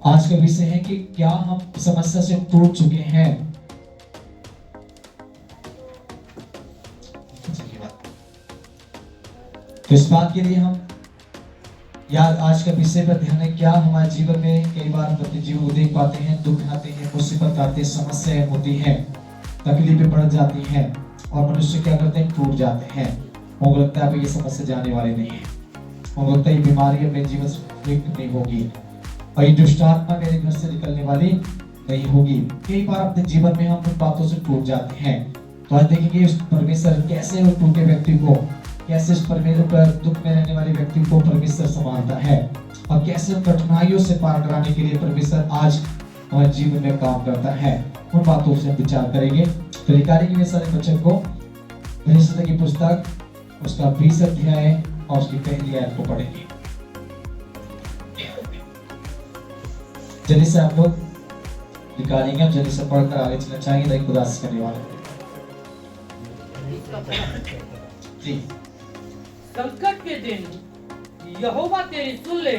आज का विषय है कि क्या हम समस्या से टूट चुके हैं। तो इस बात के लिए हम याद आज का विषय पर ध्यान है, क्या हमारे जीवन में कई बार हम अपने जीवन को देख पाते हैं, दुख आते हैं, मुसीबत आते हैं, समस्याएं होती हैं, तकलीफें बढ़ जाती हैं और मनुष्य क्या करते हैं, टूट जाते हैं। उनको लगता है ये समस्या जाने वाली नहीं है, उनको लगता है ये बीमारी अपने जीवन से नहीं होगी और ये दुष्ट आत्मा मेरे घर से निकलने वाली नहीं होगी। कई बार अपने जीवन में हम उन बातों से टूट जाते हैं। तो आज देखेंगे उस परमेश्वर कैसे उस टूटे व्यक्ति को, कैसे उस परमेश्वर पर दुख में रहने वाले व्यक्ति को परमेश्वर संभालता है और कैसे कठिनाइयों से पार कराने के लिए परमेश्वर आज हमारे जीवन में काम करता है। उन बातों से विचार करेंगे। तो निकालेंगे वे सारे बच्चों को भविष्य की पुस्तक उसका 20 अध्याय और उसकी पहली आयत को पढ़ेंगे। जल्दी से आप लोग निकालेंगे, हम जल्दी से पढ़कर आगे चलना चाहेंगे ताकि खुदा से करने वाले जी। संकट के दिन यहोवा तेरी सुन ले।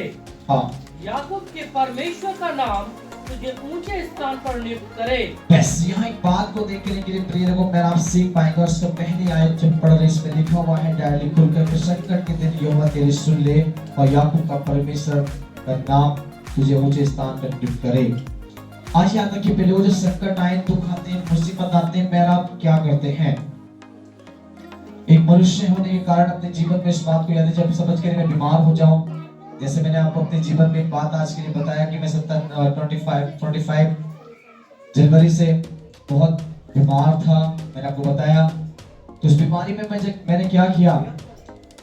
हाँ, याकूब के परमेश्वर का नाम तुझे ऊंचे स्थान पर नियुक्त करे। बस यहाँ एक बात को देखने के लिए प्रिय लोगों मैं आप सीख पाएंगे। और उसका पहली आयत जब पढ़ रहे इसमें लिखा हुआ है डायरी खुलकर, संकट के दिन यहोवा तेरी सुन ले और याकूब का परमेश्वर का नाम तुझे ऊंचे स्थान पर नियुक्त करे। आज याद रखिए, पहले वो जो संकट आए, दुख आते हैं, मुसीबत आते हैं, मेरा आप क्या करते हैं। एक मनुष्य होने के कारण अपने जीवन में इस बात को याद है, जब समझ कर मैं बीमार हो जाऊं, जैसे मैंने आपको अपने जीवन में एक बात आज के लिए बताया कि मैं 25 जनवरी से बहुत बीमार था, मैंने आपको बताया। तो इस बीमारी में मैंने क्या किया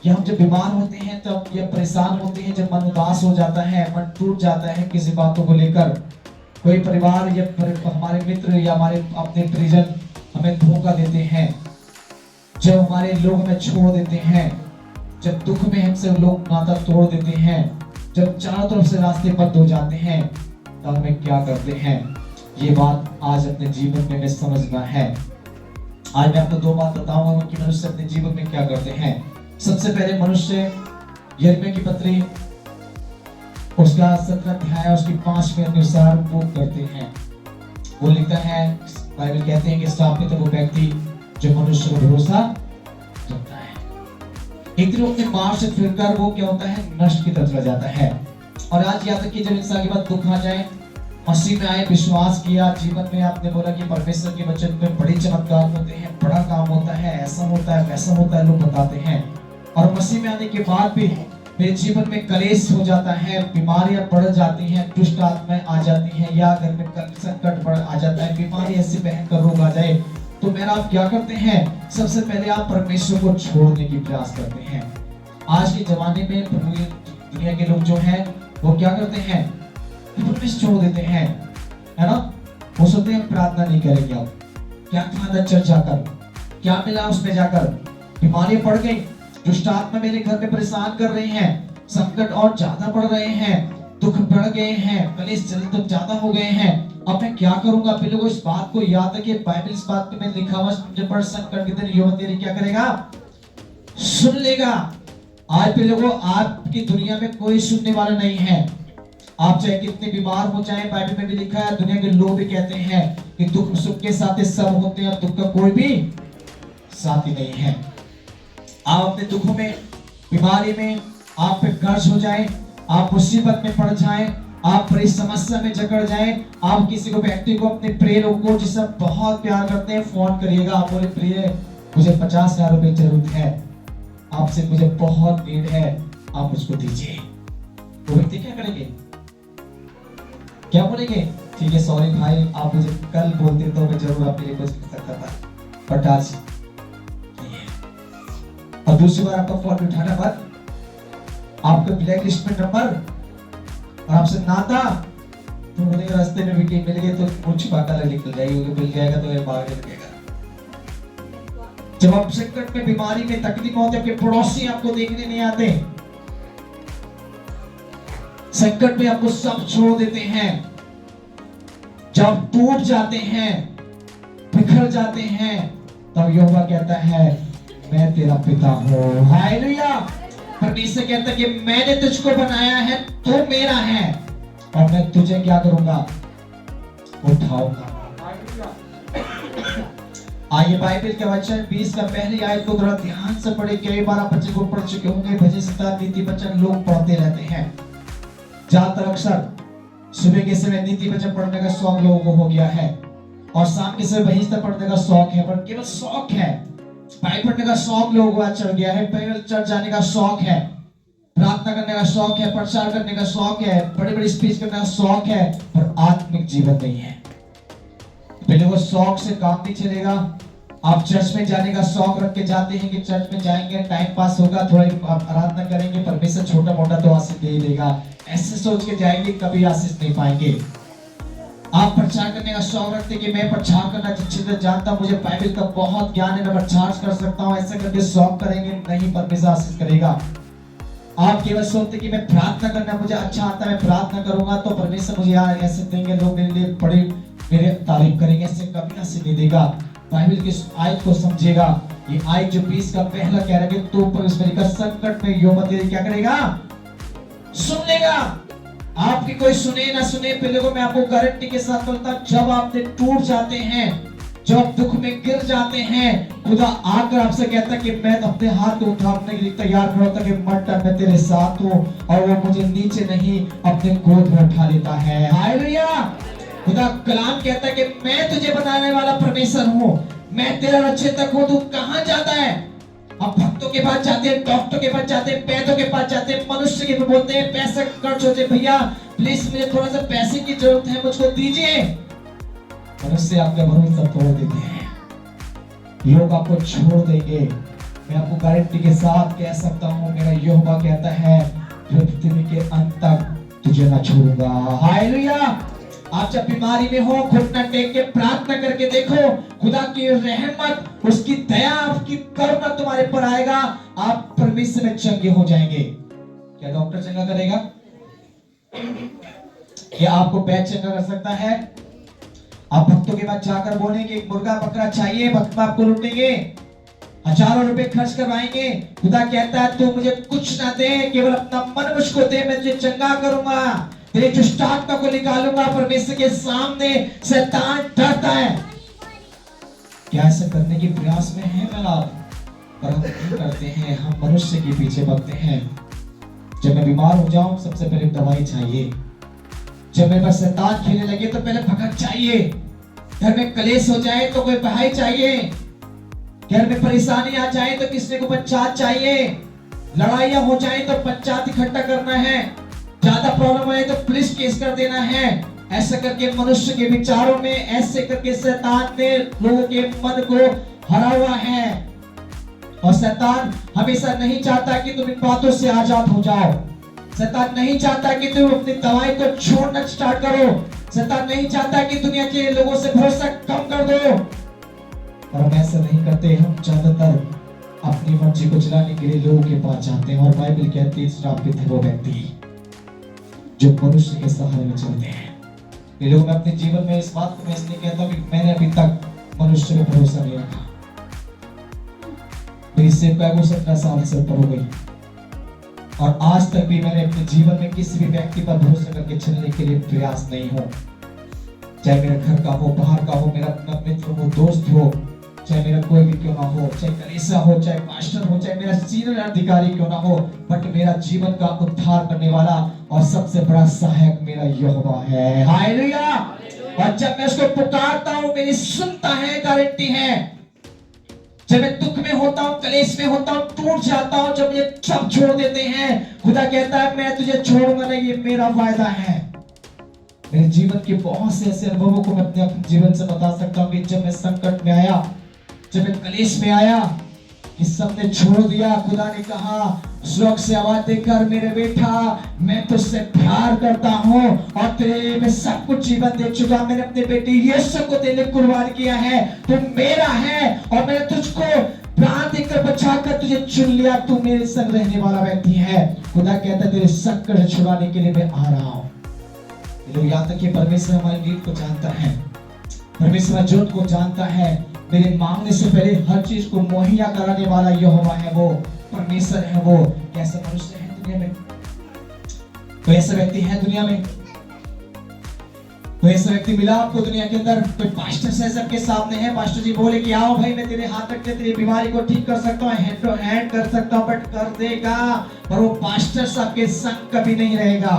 कि हम जब बीमार होते हैं तब ये परेशान होते हैं, जब मन उदास हो जाता है, मन टूट जाता है किसी बातों को लेकर, कोई परिवार या हमारे मित्र या हमारे अपने परिजन हमें धोखा देते हैं, जब हमारे लोग हमें छोड़ देते हैं, जब दुख में हमसे लोग नाता तोड़ देते हैं, जब चारों तरफ से रास्ते बंद हो जाते हैं, तब हमें क्या करते हैं। ये बात आज अपने जीवन में हमें समझना है। आज मैं आपको 2 बात बताऊंगा कि मनुष्य अपने जीवन में क्या करते हैं। सबसे पहले मनुष्य यिर्मयाह की पत्री उसका 17 अध्याय उसकी 5 के अनुसार वो करते हैं। वो लिखता है, बाइबल कहते हैं कि श्रापित है वो व्यक्ति जो मनुष्य को भरोसा रखता है। एक दिन अपने मार्ग से फिरकर वो क्या होता है, नष्ट की तरफ चला जाता है। और आज याद रखिए, जब इंसान के पास दुख आ जाए, मसीह में आए, विश्वास किया, जीवन में आपने बोला कि परमेश्वर के वचन में बड़े चमत्कार होते हैं, बड़ा काम होता है, ऐसा होता है, वैसा होता है, लोग बताते हैं। और मसीह में आने के बाद भी मेरे जीवन में कलेश हो जाता है, बीमारियां बढ़ जाती हैं, दुष्ट आत्माएं आ जाती हैं, या घर में संकट बढ़ आ जाता है, बीमारी ऐसी भयंकर रोग आ जाए, तो मेरा आप क्या करते हैं, सबसे पहले आप परमेश्वर को छोड़ने की प्रयास करते हैं। आज के जमाने में दुनिया के लोग जो हैं वो क्या करते हैं, परमेश्वर छोड़ देते हैं, है ना। वो सोचते हैं प्रार्थना नहीं करेंगे, अब क्या फायदा चर्च जाकर, क्या मिला उसमें जाकर, बीमारियां बढ़ गई, दुष्ट आत्मा मेरे घर में परेशान कर रही हैं, संकट और ज्यादा बढ़ रहे हैं, दुख बढ़ गए हैं, कलेश जल्द ज्यादा हो गए हैं, अब मैं क्या करूंगा। फिर लोगों इस बात को याद रखिए, बाइबल इस बात में लिखा हुआ जब पर संकट के दिन यहोवा तेरी क्या करेगा, सुन लेगा। आज भी लोगों आपकी दुनिया में कोई सुनने वाला नहीं है। आप चाहे कितने बीमार हो जाएं, बाइबल में भी लिखा है, दुनिया के लोग भी कहते हैं कि दुख सुख के साथ सब होते हैं, दुख का कोई भी साथी नहीं है। आप अपने दुखों में, बीमारी में आप पे कर्ज हो जाए, आप मुसीबत में पड़ जाएं, आप बड़ी समस्या में जकड़ जाएं, आप किसी को व्यक्ति को अपने प्रिय लोग को जिससे बहुत प्यार करते हैं फोन करिएगा, आप बोले प्रिय मुझे 50,000 रुपए जरूरत है, आपसे मुझे बहुत नीड है, आप मुझको दीजिए। वो व्यक्ति क्या करेंगे, क्या बोलेंगे, ठीक है सॉरी भाई, आप मुझे कल बोलते तो मैं जरूर आपके लिए कुछ कर सकता था, बट आज नहीं है। और दूसरी बार आपका फोन उठाना मत, आपका ब्लैक लिस्ट में नंबर और आपसे नाता, तो बोलेगा रास्ते में भी मिल गए तो कुछ पाकर निकल जाएगी, मिल जाएगा तो ये भागने लगेगा। जब आप संकट में, बीमारी में, तकलीफ होते हैं, आपके पड़ोसी आपको देखने नहीं आते, संकट में आपको सब छोड़ देते हैं, जब टूट जाते हैं, बिखर जाते हैं, तब यहोवा कहता है मैं तेरा पिता हूँ। हालेलुया। परमेश्वर कहता है कि मैंने तुझको बनाया है, तू मेरा है और मैं तुझे क्या करूंगा, उठाऊंगा। आइए बाइबल के वचन 20 का पहली आयत को थोड़ा ध्यान से पढ़े। कई बार आप बच्चे को पढ़ चुके होंगे, भजन 17 नीति वचन लोग पढ़ते रहते हैं। ज्यादातर अक्सर सुबह के समय नीति वचन पढ़ने का शौक लोगों को हो गया है और शाम के समय भजन पढ़ने का शौक है, पर केवल शौक है। बाइबल पढ़ने का शौक लोगों को चढ़ गया है, पैदल चर्च जाने का शौक है, प्रार्थना करने का शौक है, प्रचार करने का शौक है, बड़ी बड़ी स्पीच करने का शौक है, पर आत्मिक जीवन नहीं है। पहले वो शौक से काम नहीं चलेगा। आप चर्च में जाने का शौक रख के जाते हैं कि चर्च में जाएंगे, टाइम पास होगा, थोड़ी आराधना करेंगे, परमेश्वर छोटा मोटा तो आशीष दे ही देगा, ऐसे सोच के जाएंगे, कभी आशीष नहीं पाएंगे। आप प्रचार करने का शौक रखते कि मैं प्रचार करना अच्छे से जानता हूं, मुझे बाइबल का बहुत ज्ञान है, मैं प्रचार कर सकता हूं, ऐसे करके शौक करेंगे, नहीं, परमेश्वर आशीष करेगा। आप केवल सोचते कि मैं प्रार्थना करना मुझे अच्छा आता है, मैं प्रार्थना करूंगा तो परमेश्वर मुझे यार ऐसे देंगे, लोग मेरे लिए बड़ी मेरे तारीफ करेंगे, ऐसे कभी आशीष नहीं देगा। बाइबल की आयत को समझेगा। ये आयत जो 20 का पहला कह रहा है, तो परमेश्वर का संकट में यहोवा तेरी क्या करेगा, सुन लेगा। आपकी कोई सुने ना सुने, पहले को मैं आपको गारंटी के साथ बोलता हूं, जब आपने टूट जाते हैं, जब आप दुख में गिर जाते हैं, खुदा आकर आपसे कहता है कि मैं अपने हाथ को उठाने के लिए तैयार खड़ा होता कि मत डर, मैं तेरे साथ हूं, और वो मुझे नीचे नहीं अपने गोद में उठा लेता है। हालेलुया। खुदा कलाम कहता है कि मैं तुझे बनाने वाला परमेश्वर हूं, मैं तेरा रक्षक हूं, तू कहां जाता है। अब भक्तों के पास जाते हैं, डॉक्टर के पास जाते हैं, पैदों के पास जाते हैं, मनुष्य के पास बोलते हैं, पैसे खर्च होते, भैया प्लीज मुझे थोड़ा सा पैसे की जरूरत है, मुझको दीजिए। मनुष्य आपका भरोसा तोड़ देते हैं, लोग आपको छोड़ देंगे। मैं आपको गारंटी के साथ कह सकता हूं, मेरा यहोवा कहता है पृथ्वी के अंत तक तुझे ना छोड़ूंगा। हालेलुया। आप जब बीमारी में हो, घुटना टेक के प्रार्थना करके देखो, खुदा की रहमत, उसकी दया, उसकी करुणा तुम्हारे पर आएगा, आप परमेश्वर में चंगे हो जाएंगे। क्या डॉक्टर चंगा करेगा? क्या आपको पैर चंगा कर सकता है? आप भक्तों के पास जाकर बोलेंगे एक मुर्गा बकरा चाहिए, भक्त आपको लूटेंगे, हजारों रुपए खर्च करवाएंगे। खुदा कहता है तू मुझे कुछ ना दे, केवल अपना मन मुझको दे, मैं तुझे चंगा करूंगा, तेरे दुष्ट आत्मा को निकालूंगा। परमेश्वर के सामने शैतान डरता है। क्या ऐसा करने के प्रयास में है आप? पर हम नहीं करते हैं, हम मनुष्य के पीछे भागते हैं। जब मैं बीमार हो जाऊं, सबसे पहले दवाई चाहिए। जब मेरे पास शैतान खेलने लगे तो पहले भगत चाहिए। घर में कलेश हो जाए तो कोई भाई चाहिए। घर में परेशानी आ जाए तो किसी को पंचायत चाहिए। लड़ाइयां हो जाए तो पंचायत इकट्ठा करना है। ज्यादा प्रॉब्लम आए तो पुलिस केस कर देना है। ऐसा करके मनुष्य के विचारों में, ऐसे करके शैतान ने लोगों के मन को हरा हुआ है। और शैतान हमेशा नहीं चाहता कि तुम इन बातों से आजाद हो जाओ। शैतान नहीं चाहता कि तुम अपनी दवाई को छोड़ना स्टार्ट करो। शैतान नहीं चाहता कि दुनिया के लोगों से भरोसा कम कर दो। और हम ऐसा नहीं करते, हम ज्यादातर अपनी मर्जी को चलाने के लिए लोगों के पास जाते हैं। और बाइबल कहती है श्रापित है वो व्यक्ति जो मनुष्य के सहारे में चलते हैं। ये लोग मैं अपने जीवन में इस बात को मैं इसलिए कहता हूं कि मैंने अभी तक मनुष्य पे भरोसा नहीं रखा। मेरी सेवा को 17 साल से ऊपर हो गई और आज तक भी मैंने अपने जीवन में किसी भी व्यक्ति पर भरोसा करके चलने के लिए प्रयास नहीं हो। चाहे मेरे घर का हो, बाहर का हो, मेरा अपना मित्र हो, दोस्त हो, चाहे मेरा कोई भी क्यों ना हो, चाहे कलीसिया हो, चाहे पास्टर हो, चाहे मेरा सीनियर अधिकारी क्यों ना हो, बट मेरा जीवन का उद्धार करने वाला और सबसे बड़ा सहायक मेरा यहोवा है। हालेलुया। और जब मैं उसको पुकारता हूं, मेरी सुनता है, गारंटी है। जब मैं दुख में होता हूं, कलेश में होता हूं, टूट जाता हूं, जब ये सब छोड़ देते हैं, खुदा कहता है मैं तुझे छोड़ूंगा नहीं, ये मेरा वायदा है। मेरे जीवन के बहुत से ऐसे अनुभवों को मैं अपने जीवन से बता सकता हूं कि जब मैं संकट में आया, जब मैं कलेश में आया, कि सबने छोड़ दिया, खुदा ने कहा स्वर्ग से आवाज देकर, मेरे बेटा मैं तुझसे प्यार करता हूं और तेरे में सब कुछ जीवन दे चुका। मैंने अपने बेटे यीशु को तेरे लिए कुर्बान किया है, तू मेरा है और मैंने तुझको प्राण देकर बचाकर तुझे चुन लिया, तू मेरे संग रहने वाला व्यक्ति है। खुदा कहता है तेरे संकट से छुड़ाने के लिए मैं आ रहा हूं। लोग यहाँ तक कि परमेश्वर हमारे नीड को जानता है, परमेश्वर जरूरत को जानता है। मेरे मांगने से पहले हर चीज को मुहैया कराने वाला यहोवा है, वो परमेश्वर है। वो कैसा मनुष्य है दुनिया में? कोई ऐसा व्यक्ति है दुनिया में? कोई ऐसा व्यक्ति मिला आपको दुनिया के अंदर? कोई पास्टर से सबके सामने है, पास्टर जी बोले कि आओ भाई मैं तेरे हाथ रख के तेरी बीमारी को ठीक कर सकता हूँ, हैंड टू हैंड कर सकता हूँ, बट कर देगा, पर वो पास्टर सबके संग कभी नहीं रहेगा।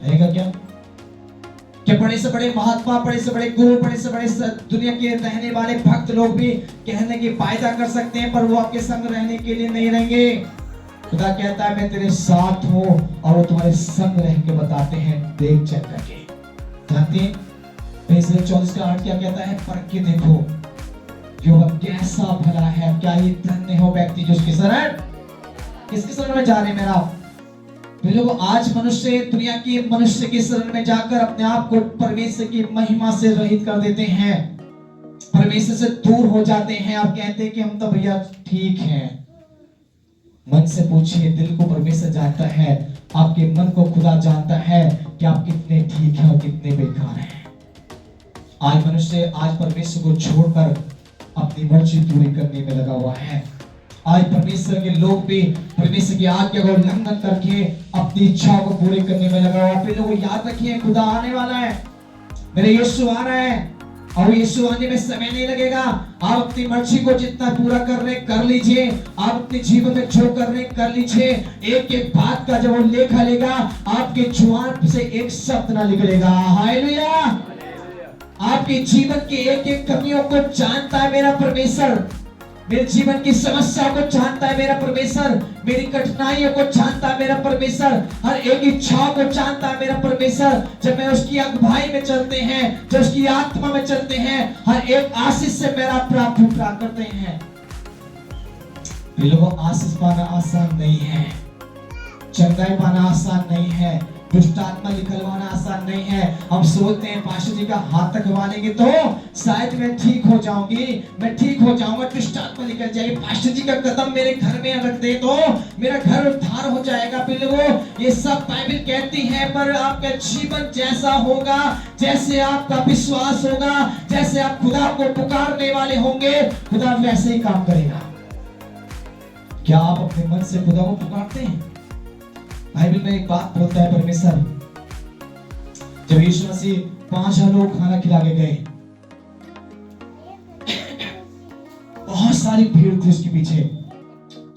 रहेगा क्या? कि बड़े से बड़े महात्मा, बड़े से बड़े गुरु, बड़े से बड़े दुनिया के रहने वाले भक्त लोग भी कहने की वायदा कर सकते हैं, पर वो आपके संग रहने के लिए नहीं रहेंगे। खुदा कहता है मैं तेरे साथ हूँ, और वो तुम्हारे संग रह के बताते हैं, देख चेक करके। जानते हैं 24 का 8 क्या कहता है? परख के देखो यहोवा कैसा भला है, क्या ये धन्य हो व्यक्ति जो उसके शरण, किसके शरण में जा रहे हैं मेरा? लोग आज मनुष्य, दुनिया की मनुष्य की शरण में जाकर अपने आप को परमेश्वर की महिमा से रहित कर देते हैं, परमेश्वर से दूर हो जाते हैं। आप कहते हैं कि हम तो भैया ठीक हैं। मन से पूछिए, दिल को परमेश्वर जानता है, आपके मन को खुदा जानता है कि आप कितने ठीक हैं और कितने बेकार हैं। आज मनुष्य आज परमेश्वर को छोड़कर अपनी मर्जी पूरी करने में लगा हुआ है। आज परमेश्वर के लोग भी परमेश्वर की आज्ञा को उल्लंघन करके अपनी इच्छाओं को पूरी करने में लगा हुआ। फिर लोग याद रखिए, खुदा आने वाला है, मेरे यीशु आ रहा है, और यीशु आने में समय नहीं लगेगा। आप अपनी मर्जी को जितना पूरा कर रहे कर लीजिए, आप अपने जीवन में जो कर रहे कर लीजिए। एक एक बात का जब वो लेखा लेगा, आपके जुबान से एक शब्द ना निकलेगा। हालेलुया। आपके जीवन के एक एक कमियों को जानता है मेरा परमेश्वर, मेरे जीवन की समस्या को जानता है मेरा परमेश्वर, मेरी कठिनाइयों को जानता है मेरा परमेश्वर, हर एक इच्छा को जानता है मेरा परमेश्वर। जब मैं उसकी अगुवाई में चलते हैं, जब उसकी आत्मा में चलते हैं, हर एक आशीष से मेरा प्राप्त करते हैं। लोगों, आशीष पाना आसान नहीं है, चंगाई पाना आसान नहीं है, दुष्ट आत्मा निकलवाना आसान नहीं है। हम सोचते हैं पास्टर जी का हाथ तकवा लेंगे तो शायद मैं ठीक हो जाऊंगी, मैं ठीक हो जाऊंगा, दुष्ट आत्मा निकल जाएगी। पास्टर जी का कदम मेरे घर में रख दे तो मेरा घर उद्धार हो जाएगा। लोगों, ये सब बाइबल कहती है, पर आपका जीवन जैसा होगा, जैसे आपका विश्वास होगा, जैसे आप खुदा को पुकारने वाले होंगे, खुदा वैसे ही काम करेगा। क्या आप अपने मन से खुदा को पुकारते हैं? बाइबल में एक बात बोलता है परमेश्वर, जब यीशु मसीह 5,000 लोग खाना खिला के गए, बहुत सारी भीड़ थी उसके पीछे,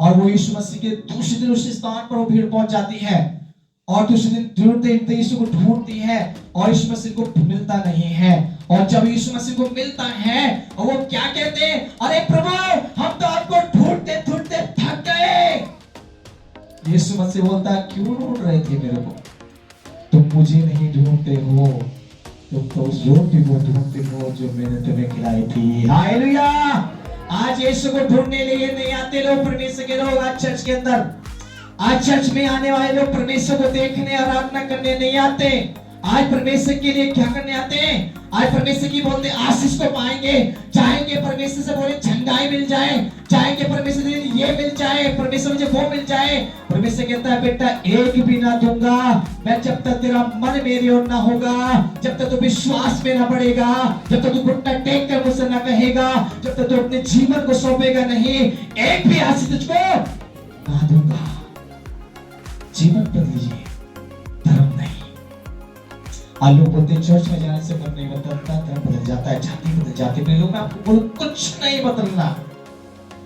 और वो यीशु मसीह के दूसरे दिन उस स्थान पर वो भीड़ पहुंच जाती है, और दूसरे दिन ढूंढते यीशु को ढूंढती है, और यीशु मसीह को मिलता नहीं है। और जब यीशु मसीह को मिलता है, और वो क्या कहते हैं? अरे प्रभु, हम तो आपको ढूंढते ढूंढते थक गए। यीशु मसीह बोलता है, क्यों ढूंढ रहे थे मेरे को? तुम मुझे नहीं ढूंढते हो, तुम तो उस रोटी को ढूंढते हो जो मैंने तुम्हें खिलाई थी। हालेलुया। आज यीशु को ढूंढने लिए नहीं आते लोग, परमेश्वर के लोग आज चर्च के अंदर, आज चर्च में आने वाले लोग परमेश्वर को देखने आराधना करने नहीं आते। आज परमेश्वर के लिए क्या करने आते हैं? आज परमेश्वर की बोलते आशीष को पाएंगे, चाहेंगे परमेश्वर से बोले चंगाई मिल जाए, चाहेंगे परमेश्वर से ये मिल जाए, परमेश्वर मुझे वो मिल जाए। परमेश्वर कहता है, बेटा एक भी ना दूंगा मैं, जब तक तेरा मन मेरी ओर ना होगा, जब तक तू विश्वास में ना बढ़ेगा, जब तक तू घुटना टेक कर मुझसे ना कहेगा, जब तक तू अपने जीवन को सौंपेगा नहीं, एक भी आशीष तुझको ना दूंगा। जीवन बदलिए, धर्म नहीं। आज लोग बोलते हैं चर्च में जाने से मन नहीं बदलता, धर्म बदल जाता है, जाति बदल जाती है। लोग मैं आपको बोलूं, कुछ नहीं बदलना,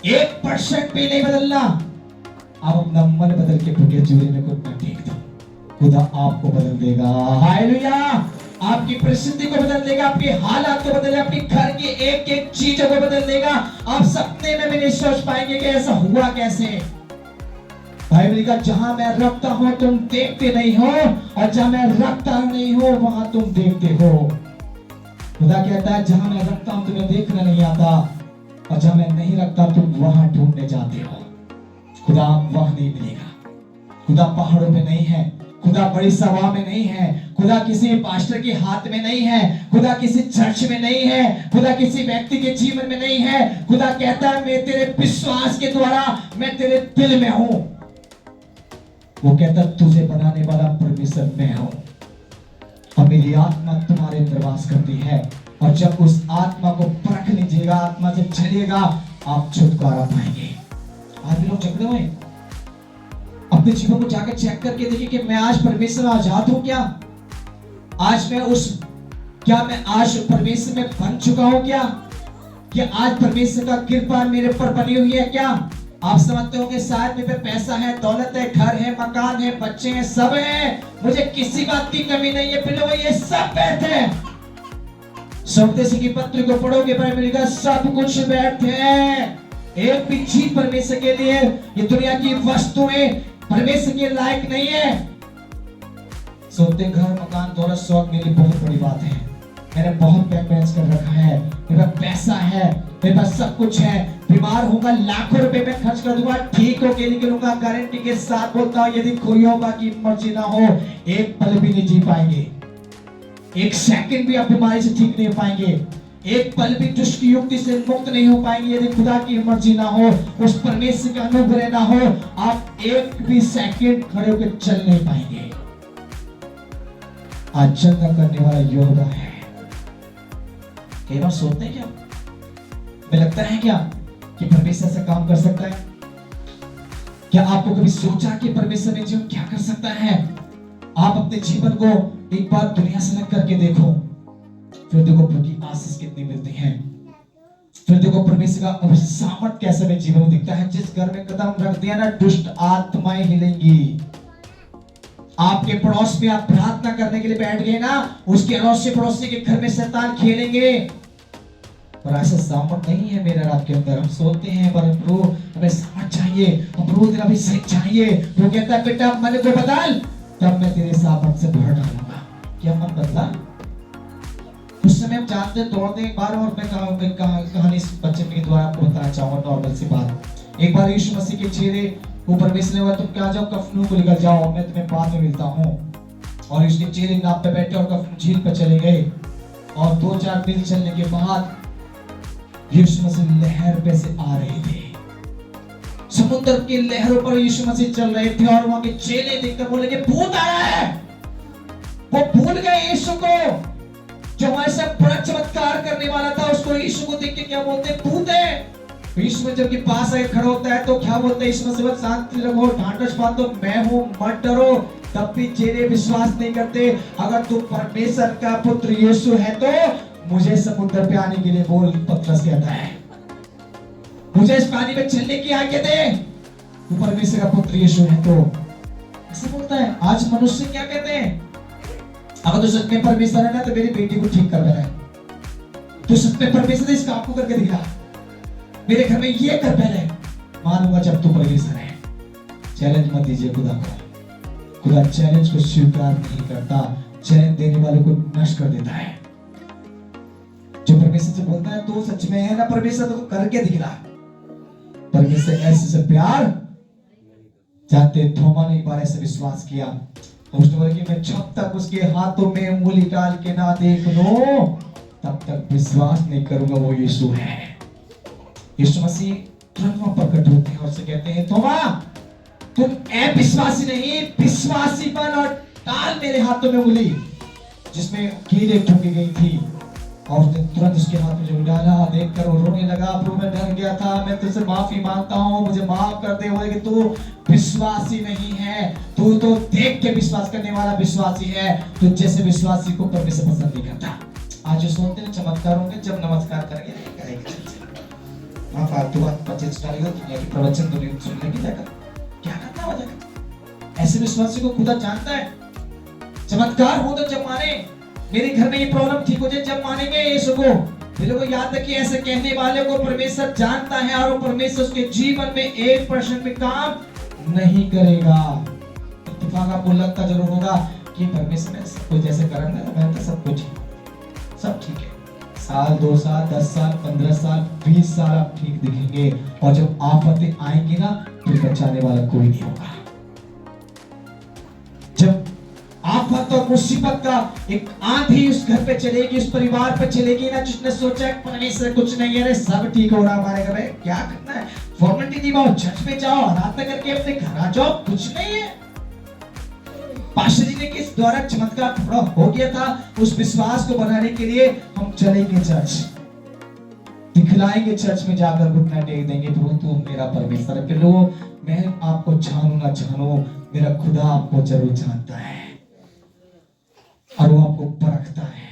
1% भी नहीं बदलना। आप अपना मन बदल के फुटे चूल्हे में खुद में टेक दो, खुदा आपको बदल देगा। हालेलुया। आपकी परिस्थिति को बदल देगा, आपके हालात को बदल देगा, आपके घर की एक एक चीजों को बदल देगा। आप सपने में भी नहीं सोच पाएंगे कि ऐसा हुआ कैसे। बाइबल का जहां मैं रखता हूं तुम देखते नहीं हो, और जहां मैं रखता नहीं हूं वहां तुम देखते हो। खुदा कहता है, जहां मैं रखता हूं तुम्हें देखना नहीं आता, और जहां मैं नहीं रखता तुम वहां ढूंढने जाते हो। खुदा वहां नहीं मिलेगा। खुदा पहाड़ों पे नहीं है, खुदा बड़ी सभा में नहीं है, खुदा किसी पास्टर के हाथ में नहीं है, खुदा किसी चर्च में नहीं है, खुदा किसी व्यक्ति के जीवन में नहीं है। खुदा कहता है, मैं तेरे विश्वास के द्वारा मैं तेरे दिल में हूं। वो कहता, तुझे बनाने वाला परमेश्वर मैं हूं, और मेरी आत्मा तुम्हारे अंदर वास करती है, और जब उस आत्मा को परख लीजिएगा, आत्मा से चलिएगा, आप छुटकारा पाएंगे। आदमी लोग झगड़े हुए, अपने जीवन को जाकर चेक करके देखिए कि मैं आज परमेश्वर आजाद हूं क्या? आज मैं आज परमेश्वर में बन चुका हूं क्या? आज परमेश्वर का कृपा मेरे पर बनी हुई है क्या? आप समझते होंगे शायद मेरे पे पैसा है, दौलत है, घर है, मकान है, बच्चे हैं, सब है, मुझे किसी बात की कमी नहीं है। फिर वो ये सब बैठे हैं। सौदेशी की पत्र को पढ़ोगे पर मिलेगा सब कुछ बैठे हैं। एक भी चीज परमेश्वर के लिए, ये दुनिया की वस्तुएं परमेश्वर के लायक नहीं है। सोते घर, मकान, दौलत, शौक मेरी बहुत बड़ी बात है। मैंने बहुत बैंक बैलेंस कर रखा है, मेरे पास पैसा है, मेरे पास सब कुछ है। बीमार होगा लाखों रुपए में खर्च कर दूंगा, ठीक होके निकलूंगा। गारंटी के साथ बोलता हूं, यदि कोई होगा की मर्जी ना हो, एक पल भी नहीं जी पाएंगे, एक सेकंड भी आप बीमारी से ठीक नहीं हो पाएंगे, एक पल भी दुष्ट की युक्ति से मुक्त नहीं हो पाएंगे। यदि खुदा की मर्जी ना हो, उस परमेश्वर का अनुग्रह ना हो, आप एक भी सेकंड खड़े होकर चल नहीं पाएंगे। आज चंगा करने वाला योद्धा है। कई बार सोचते हैं क्या, हमें लगता है क्या कि परमेश्वर से काम कर सकता है? क्या आपको कभी सोचा कि परमेश्वर ने जीवन क्या कर सकता है? आप अपने जीवन को एक बार दुनिया से अलग करके देखो, फिर देखो प्रभु की आशीष कितनी मिलती है, फिर देखो परमेश्वर का सामर्थ्य कैसे में जीवन में दिखता है। जिस घर में कदम रख दिया ना, दुष्ट आत्माएं हिलेंगी। आपके पड़ोस में आप प्रार्थना करने के लिए बैठ गए ना, उसके अड़ोसी पड़ोसी के घर में शैतान खेलेंगे। पर ऐसा सामर्थ नहीं है मेरा आपके अंदर। हम सोचते हैं पर प्रभु हमें सामर्थ चाहिए, प्रभु तेरा भी सही चाहिए। वो कहता है बेटा मन को बदल, तब मैं तेरे सामर्थ से भर डालूंगा। क्या मन बदला? उस समय हम जानते दौड़ते एक बार, और मैं कहानी इस बच्चे के द्वारा आपको बताना चाहूंगा। नॉर्मल सी बात, एक बार यीशु मसीह के चेहरे वो परमेश्वर ने बोला तुम क्या जाओ, कफनों को लेकर जाओ, मैं तुम्हें बाद में मिलता हूँ। और उसके चेहरे नाव पे बैठे और कफन झील पे चले गए। और 2-4 मील चलने के बाद यीशु मसीह लहर पे से आ रहे थे। समुद्र की लहरों पर यीशु मसीह चल रहे थे और वहां के चेले देखकर बोले कि भूत आ रहा है। वो भूल गए यीशु को, जो हमारे साथ बड़ा चमत्कार करने वाला था। उसको यीशु को देख के क्या बोलते हैं? भूत है। यीशु जब के पास आके खड़ा होता है तो क्या बोलते हैं? यीशु मसीह शांति रखो, ढांढस बांधो, मैं हूं, मत डरो। तब भी चेले विश्वास नहीं करते। अगर तू परमेश्वर का पुत्र यीशु है तो मुझे समुद्र पे आने के लिए बोल। पतरस कहता है मुझे इस पानी में चलने की आज्ञा दे, तू परमेश्वर का पुत्र यीशु है तो। ऐसा बोलता है। आज मनुष्य क्या कहते हैं? अगर तू सच में परमेश्वर है ना तो मेरी बेटी को ठीक कर रहा है, तू सच में परमेश्वर इस काम को करके दिखा, मेरे घर में ये कर पहले, मानूंगा जब तू परमेश्वर है। चैलेंज मत दीजिए खुदा को। खुदा चैलेंज को स्वीकार नहीं करता, चैलेंज देने वाले को नष्ट कर देता है। जो परमेश्वर से बोलता है तो सच में है ना परमेश्वर, तो करके दिखला। परमेश्वर ऐसे से प्यार जानते। थोमा ने एक बार ऐसे विश्वास किया, उसने बोला कि मैं जब तक उसके हाथों में उंगली डाल के ना देख लूं तब तक विश्वास नहीं करूंगा वो यीशु है। यीशु मसीह तुरंत वहां प्रकट होते हैं और से कहते हैं थोमा तुम अविश्वासी नहीं विश्वासी बन और डाल मेरे हाथों में उंगली जिसमें कीड़े ठोकी गई थी। और उसने तुरंत उसके हाथ में जो डाला, देखकर वो रोने लगा, प्रभु मैं डर गया था, मैं तुझसे माफी मांगता हूँ, मुझे माफ कर दे। बोले कि तू विश्वासी नहीं है, तू तो देख के विश्वास करने वाला विश्वासी है। तू जैसे विश्वासी को परमेश्वर पसंद नहीं करता। आज जो सुनते हैं चमत्कार होंगे, जब नमस्कार करेंगे नहीं करेंगे। वहां फालतू बात 25 डालेगा, दुनिया की प्रवचन दुनिया सुनने की जगह क्या करना हो जाएगा। ऐसे विश्वासी को खुदा जानता है। चमत्कार हो तो जब माने, मेरे घर में ये प्रॉब्लम ठीक हो जाए जब मानेंगे यीशु को। दिलों को याद रखिए, ऐसे कहने वाले को परमेश्वर जानता है और वो परमेश्वर उसके जीवन में 1% भी काम नहीं करेगा। इत्तेफाक आपको लगता जरूर होगा कि परमेश्वर ने सब कुछ जैसे करेंगे, मैं तो सब कुछ सब ठीक है। साल 2 साल 10 साल 15 साल 20 साल आप ठीक दिखेंगे और जब आफतें आएंगी ना तो बचाने वाला कोई नहीं होगा। जब आफत और मुसीबत का एक आंधी उस घर पे चलेगी, उस परिवार पे चलेगी ना, जिसने सोचा परमेश्वर कुछ नहीं है, सब ठीक हो रहा हमारे घर में, क्या करना है, फॉर्मेलिटी निभाओ, चर्च में जाओ, आराधना करके अपने घर आ जाओ, कुछ नहीं है। पास्टर जी ने किस द्वारा चमत्कार थोड़ा हो गया था, उस विश्वास को बनाने के लिए हम चलेंगे चर्च, दिखलाएंगे चर्च में जाकर, घुटना टेक देंगे, प्रभु तू मेरा परमेश्वर है। फिर लोगों, मैं आपको जानू ना जानू, मेरा खुदा आपको जरूर जानता है और वो आपको परखता है।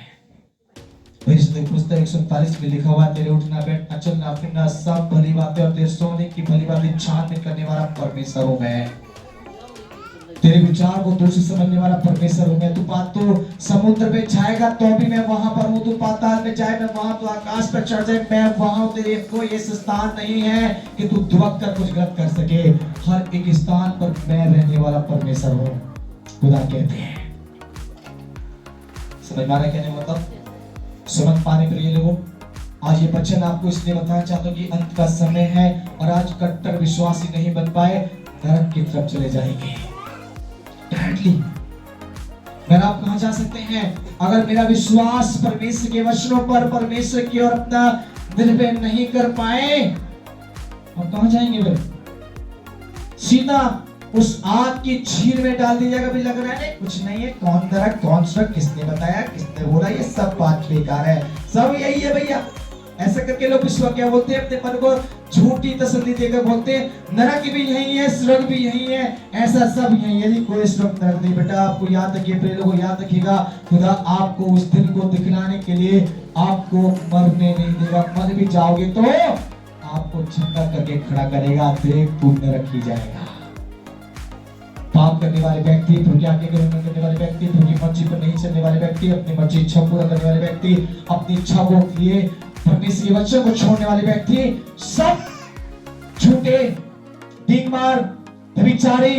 पुस्तक 139 में लिखा हुआ, तेरे उठना बैठना चलना फिरना सब भली बातें और तेरे सोने की भली बातें छानबीन करने वाला परमेश्वर हूं मैं। तेरे विचार को दूर से समझने वाला परमेश्वर हूं मैं। तू बात तो समुद्र में जाएगा तो भी मैं वहां पर हूं, तू पाताल में जाए मैं वहां, तू आकाश पर चढ़ जाए मैं वहां। तेरे कोई ऐसा स्थान नहीं है कि तू दुबक कर कुछ गलत कर सके। हर एक स्थान पर मैं रहने वाला परमेश्वर हूं, खुदा कहते हैं। समझ पा रहे कहने मतलब? समझ पाने प्रिय लोगों, आज ये वचन आपको इसलिए बताना चाहता हूं कि अंत का समय है और आज कट्टर विश्वासी नहीं बन पाए, नरक की तरफ चले जाएंगे। मेरा आप कहां जा सकते हैं? अगर मेरा विश्वास परमेश्वर के वचनों पर, परमेश्वर की ओर अपना निर्भय नहीं कर पाए, हम कहां जाएंगे? फिर सीधा उस आग की झील में डाल दिया जाएगा। भी लग रहा है कुछ नहीं है, कौन नरक कौन स्वर्ग, किसने बताया, किसने बोला, ये सब बात बेकार है, सब यही है भैया। ऐसा करके लोग विश्वास क्या बोलते हैं, अपने मन को झूठी तसल्ली देकर बोलते हैं नरक भी यही है, स्वर्ग भी यही है, ऐसा सब यही है। यदि कोई स्वर्ग नरक नहीं बेटा, आपको याद रखिए प्रिय लोगों, याद रखिएगा, खुदा आपको उस दिन को दिखलाने के लिए आपको मरने नहीं देगा। मर भी जाओगे तो आपको झंडा करके खड़ा करेगा, देख तू नरक ही जाएगा। पाप करने वाले व्यक्ति, प्रभु की आज्ञा के उल्लंघन करने वाले व्यक्ति, प्रभु की मर्जी पर नहीं चलने वाले व्यक्ति, अपनी मर्जी इच्छा पूरा करने वाले व्यक्ति, अपनी इच्छा को लिए परमेश्वर के वचन को छोड़ने वाले व्यक्ति, सब झूठे, डींगमार, व्यभिचारी,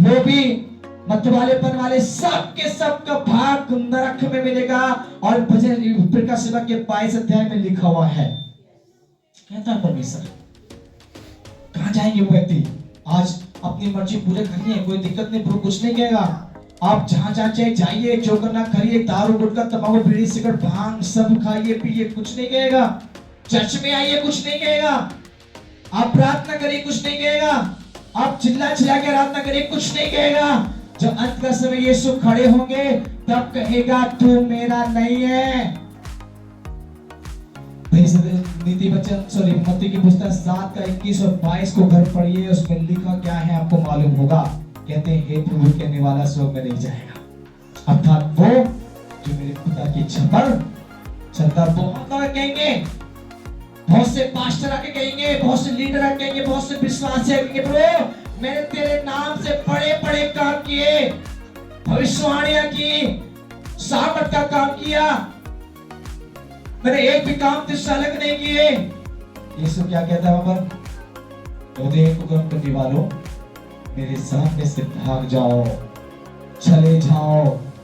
लोभी, मतवालेपन वाले, सब के सब का भाग नरक में मिलेगा। और भजन प्रकाश सेवक के 22 अध्याय में लिखा हुआ है, कहता है परमेश्वर, कहां जाएंगे वो व्यक्ति? आज अपनी मर्जी पूरे करनी है, कोई दिक्कत नहीं, प्रभु कुछ नहीं कहेगा। आप जहां जहां चाहे जाइए, जो करना करिए, दारू गुटखा तंबाकू बीड़ी सिगरेट भांग सब खाइए पिए, कुछ नहीं कहेगा। चर्च में आइए, कुछ नहीं कहेगा। आप प्रार्थना करिए, कुछ नहीं कहेगा। आप चिल्ला चिल्ला के आराधना करिए, कुछ नहीं कहेगा। जब अंत का समय यीशु खड़े होंगे तब कहेगा तू मेरा नहीं है। नीति वचन मत्ती की पुस्तक 7 का 21 और 22 को घर पढ़िए, उसमें लिखा क्या है आपको मालूम होगा। कहते हैं हे प्रभु कहने वाला स्वर्ग में नहीं जाएगा, अर्थात वो जो मेरे पिता की इच्छा पर चलता। बहुत लोग कहेंगे, बहुत से पास्टर आके कहेंगे, बहुत से लीडर आके कहेंगे, बहुत से विश्वासी आके कहेंगे प्रभु मैंने तेरे नाम से बड़े बड़े काम किए, भविष्यवाणियां की, सामर्थ का काम किया, मैंने एक भी काम तुझसे अलग नहीं किए। यीशु क्या कहता है वहां पर? तो देखो करने वालों, मेरे सामने से भाग जाओ, चले जाओ,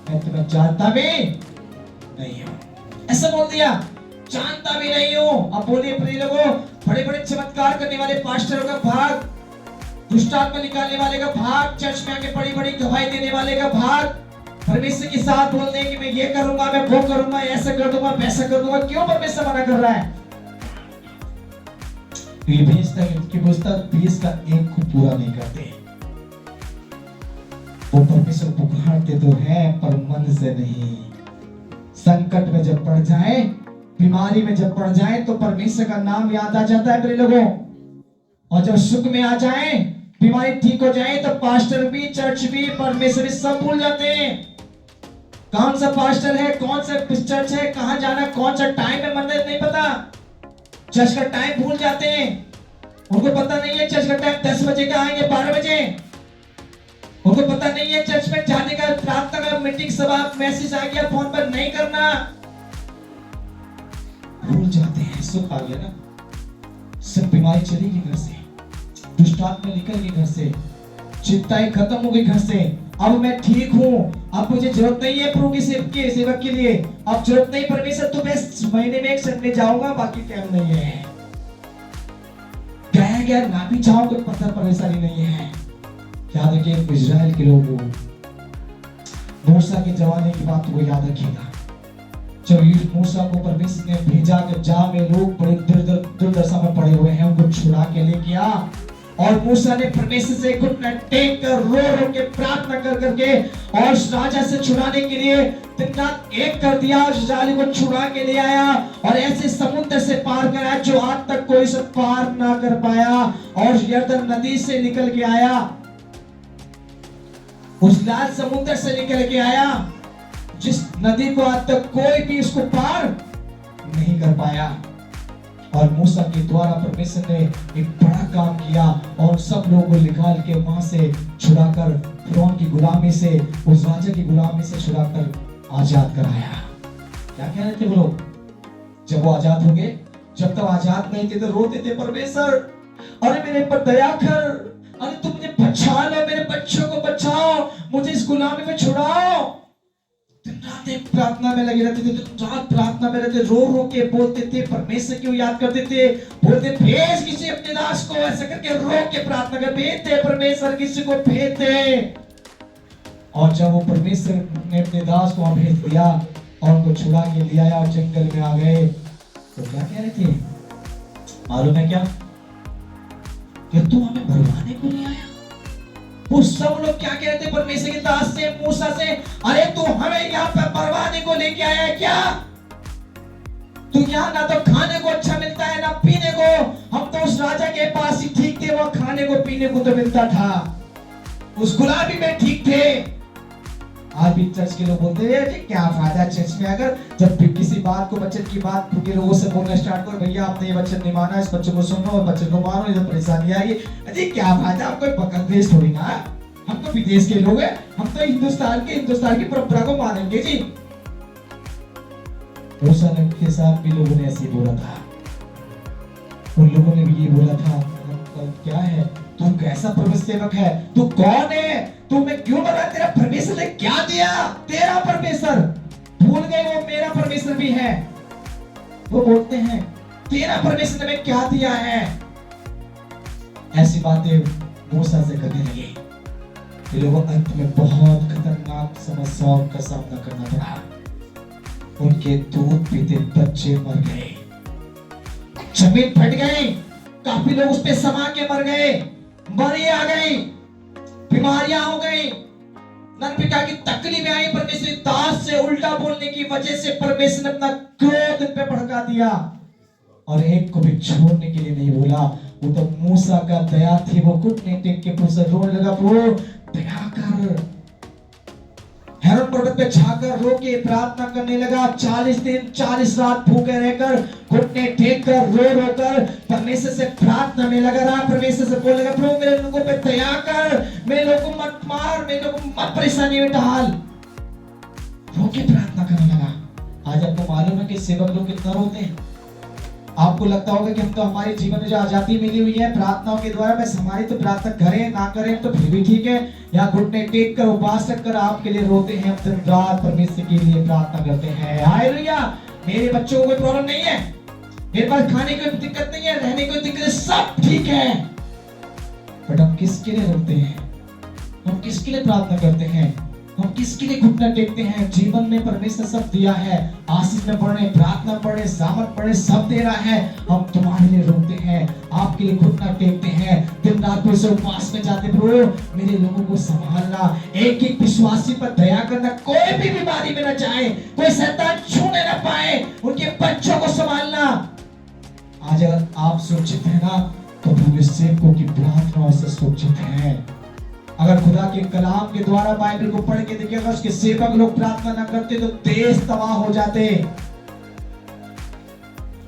मैं तुम्हें जानता भी नहीं हूं। ऐसा बोल दिया, जानता भी नहीं हूं। अब बोलिए प्रिय लोगों, बड़े बड़े चमत्कार करने वाले पास्टरों का भाग, दुष्टात्मा निकालने वाले का भाग, चर्च में आके बड़ी बड़ी गवाही देने वाले का भाग, परमेश्वर के साथ बोलने कि मैं ये करूंगा, मैं वो करूंगा, ऐसा कर दूंगा, वैसा कर दूंगा। क्यों परमेश्वर मना कर रहा है? ये पुस्तक 20 का 1 को पूरा नहीं करते। वो परमेश्वर पुकारते तो है पर मन से नहीं। संकट में जब पड़ जाए, बीमारी में जब पड़ जाए तो परमेश्वर का नाम याद आ जाता है मेरे लोगों। और जब सुख में आ जाए, बीमारी ठीक हो जाए तो पास्टर भी, चर्च भी, परमेश्वर भी सब भूल जाते हैं। कौन सा पास्टर है, कौन सा चर्च है, कहां जाना, कौन सा टाइम है, मंदिर नहीं पता। चर्च का टाइम भूल जाते हैं, उनको पता नहीं है चर्च का टाइम 10 बजे का आएंगे 12 बजे। उनको पता नहीं है चर्च में जाने का, प्रार्थना का, मीटिंग सभा मैसेज आ गया फोन पर नहीं करना, भूल जाते हैं। सुख आ गया ना, सब बीमारी चली गई घर से, दुष्टात्मा निकल गई घर से, चिंताएं खत्म हो गई घर से। अब मैं ठीक हूं, अब मुझे जरूरत नहीं है प्रभु की सेवक के लिए, अब जरूरत नहीं परमेश्वर, तो मैं महीने में 1 संडे जाऊंगा, बाकी टाइम नहीं है। गया ना भी जाऊं कोई पत्थर परेशानी नहीं है। याद रखिए इजराइल के लोगों, मूसा के जमाने की बात को याद रखिएगा। जब मूसा को परमेश्वर ने भेजा कि जा में लोग बड़े दुर्दशा में पड़े हुए हैं, उनको छुड़ा के ले गया, और मूसा ने परमेश्वर से घुटना टेक कर रो रो के प्रार्थना कर करके और उस राजा से छुड़ाने के लिए दिन रात एक कर दिया, उस जाली को छुड़ा के ले आया और ऐसे समुद्र से पार कराया जो आज तक कोई से पार ना कर पाया, और यरदन नदी से निकल के आया, उस लाल समुद्र से निकल के आया जिस नदी को आज तक कोई भी उसको पार नहीं कर पाया। और मूसा के द्वारा परमेश्वर ने एक बड़ा काम किया और सब लोगों को निकाल के वहां से छुड़ाकर फिरौन की गुलामी से, उस राजा की गुलामी से छुड़ाकर आजाद कराया। क्या कह रहे थे वो लोग जब वो आजाद हो गए? जब तक आजाद नहीं थे तो रोते थे, परमेश्वर अरे मेरे पर दया कर, अरे तुम मुझे बचा लो, मेरे बच्चों को बचाओ, मुझे इस गुलामी में छुड़ाओ। दिन रात एक प्रार्थना में लगे रहते थे, दिन रात प्रार्थना में रहते, रो रो के बोलते थे, परमेश्वर को याद करते थे, बोलते भेज किसी अपने दास को, ऐसा करके रो के प्रार्थना कर भेजते परमेश्वर किसी को भेजते। और जब वो परमेश्वर ने अपने दास को वहां भेज दिया और उनको छुड़ा के ले आया और जंगल में आ गए, तो क्या कह रहे थे मालूम है क्या? कि तू हमें भरवाने को नहीं आया। वो सब लोग क्या कह रहे थे परमेश्वर के दास से, मूसा से, अरे तू हमें यहाँ पे भरवाने को लेके आया है क्या? तू यहाँ ना तो खाने को अच्छा मिलता है ना पीने को, हम तो उस राजा के पास ही ठीक थे, वो खाने को पीने को तो मिलता था, उस गुलाबी में ठीक थे। आज भी चर्च के लोग बोलते हैं जी क्या फायदा चर्च में, अगर जब भी किसी बात को वचन की बात के लोगों से बोलना स्टार्ट करो, भैया आपने ये वचन नहीं माना, इस बच्चे को सुनो और बच्चे को मारो, ये परेशानी आएगी। अजी क्या फायदा, आप कोई बंगलादेश थोड़ी ना, हम तो विदेश के लोग हैं, हम तो हिंदुस्तान की परंपरा को मानेंगे जी। मूसा के साथ भी लोगों ने ऐसे बोला था, उन लोगों ने भी ये बोला था क्या है तू, कैसा परमेश्वर सेवक है, तू कौन है, तू मैं क्यों बना, तेरा परमेश्वर ने क्या दिया, तेरा परमेश्वर भूल गए वो मेरा परमेश्वर भी है। वो बोलते हैं तेरा परमेश्वर ने क्या दिया है। ऐसी बातें मूसा से करने लगे, ये लोगों अंत में बहुत खतरनाक समस्याओं का सामना करना पड़ा। उनके दूध पीते बच्चे मर गए, जमीन फट गई, काफी लोग उस पे समा के मर गए, मरी आ गई, बीमारियां हो गई, नर पिता की तकलीफें आई, परमेश्वर दास से उल्टा बोलने की वजह से परमेश्वर ने अपना क्रोध उन पे भड़का दिया और एक को भी छोड़ने के लिए नहीं बोला। वो तो मूसा का दया थी, वो घुटने टेक के पूछा, रोने लगा, प्रभु दया कर। हेरोन पर्वत पे जाकर रो के प्रार्थना करने लगा, 40 दिन 40 रात भूखे रहकर घुटने टेक कर रो रो कर परमेश्वर से प्रार्थना में लगा रहा। परमेश्वर से बोलेगा, प्रभु मेरे लोगों पे दया कर, मेरे लोगों को मत मार, मेरे लोगों को मत परेशानी में डाल, रो के प्रार्थना करने लगा। आज आपको मालूम है कि सेवक लोग कितना रोते हैं। आपको लगता होगा कि हम तो हमारे जीवन में जो आजादी मिली हुई है प्रार्थनाओं के द्वारा, बस हमारी तो प्रार्थना करें ना करें तो फिर भी ठीक है, या घुटने टेक कर उपवास कर आपके लिए रोते हैं, हम दिन रात परमेश्वर के लिए प्रार्थना करते हैं। हालेलुया, मेरे बच्चों को कोई प्रॉब्लम नहीं है, मेरे पास खाने की कोई दिक्कत नहीं है, रहने की कोई दिक्कत है, सब ठीक है। बट हम किसके लिए रोते हैं, हम किसके लिए प्रार्थना करते हैं, हम किसके लिए घुटना टेकते हैं? जीवन में परमेश्वर सब दिया है, आशीष में पढ़े, प्रार्थना पढ़े, सामर्थ पढ़े, सब दे रहा है, हम तुम्हारे लिए रोते हैं, आपके लिए घुटना टेकते हैं, दिन रात में से उपवास में जाते, प्रभु मेरे लोगों को संभालना, एक एक विश्वासी पर दया करना, कोई भी बीमारी में न जाए, कोई शैतान छूने न पाए, उनके बच्चों को संभालना। आज अगर आप सुरक्षित है ना तो प्रभु सेवकों की प्रार्थनाओं से सुरक्षित है। अगर खुदा के कलाम के द्वारा बाइबल को पढ़ के देखिए, अगर उसके सेवक लोग प्रार्थना न करते तो देश तबाह हो जाते,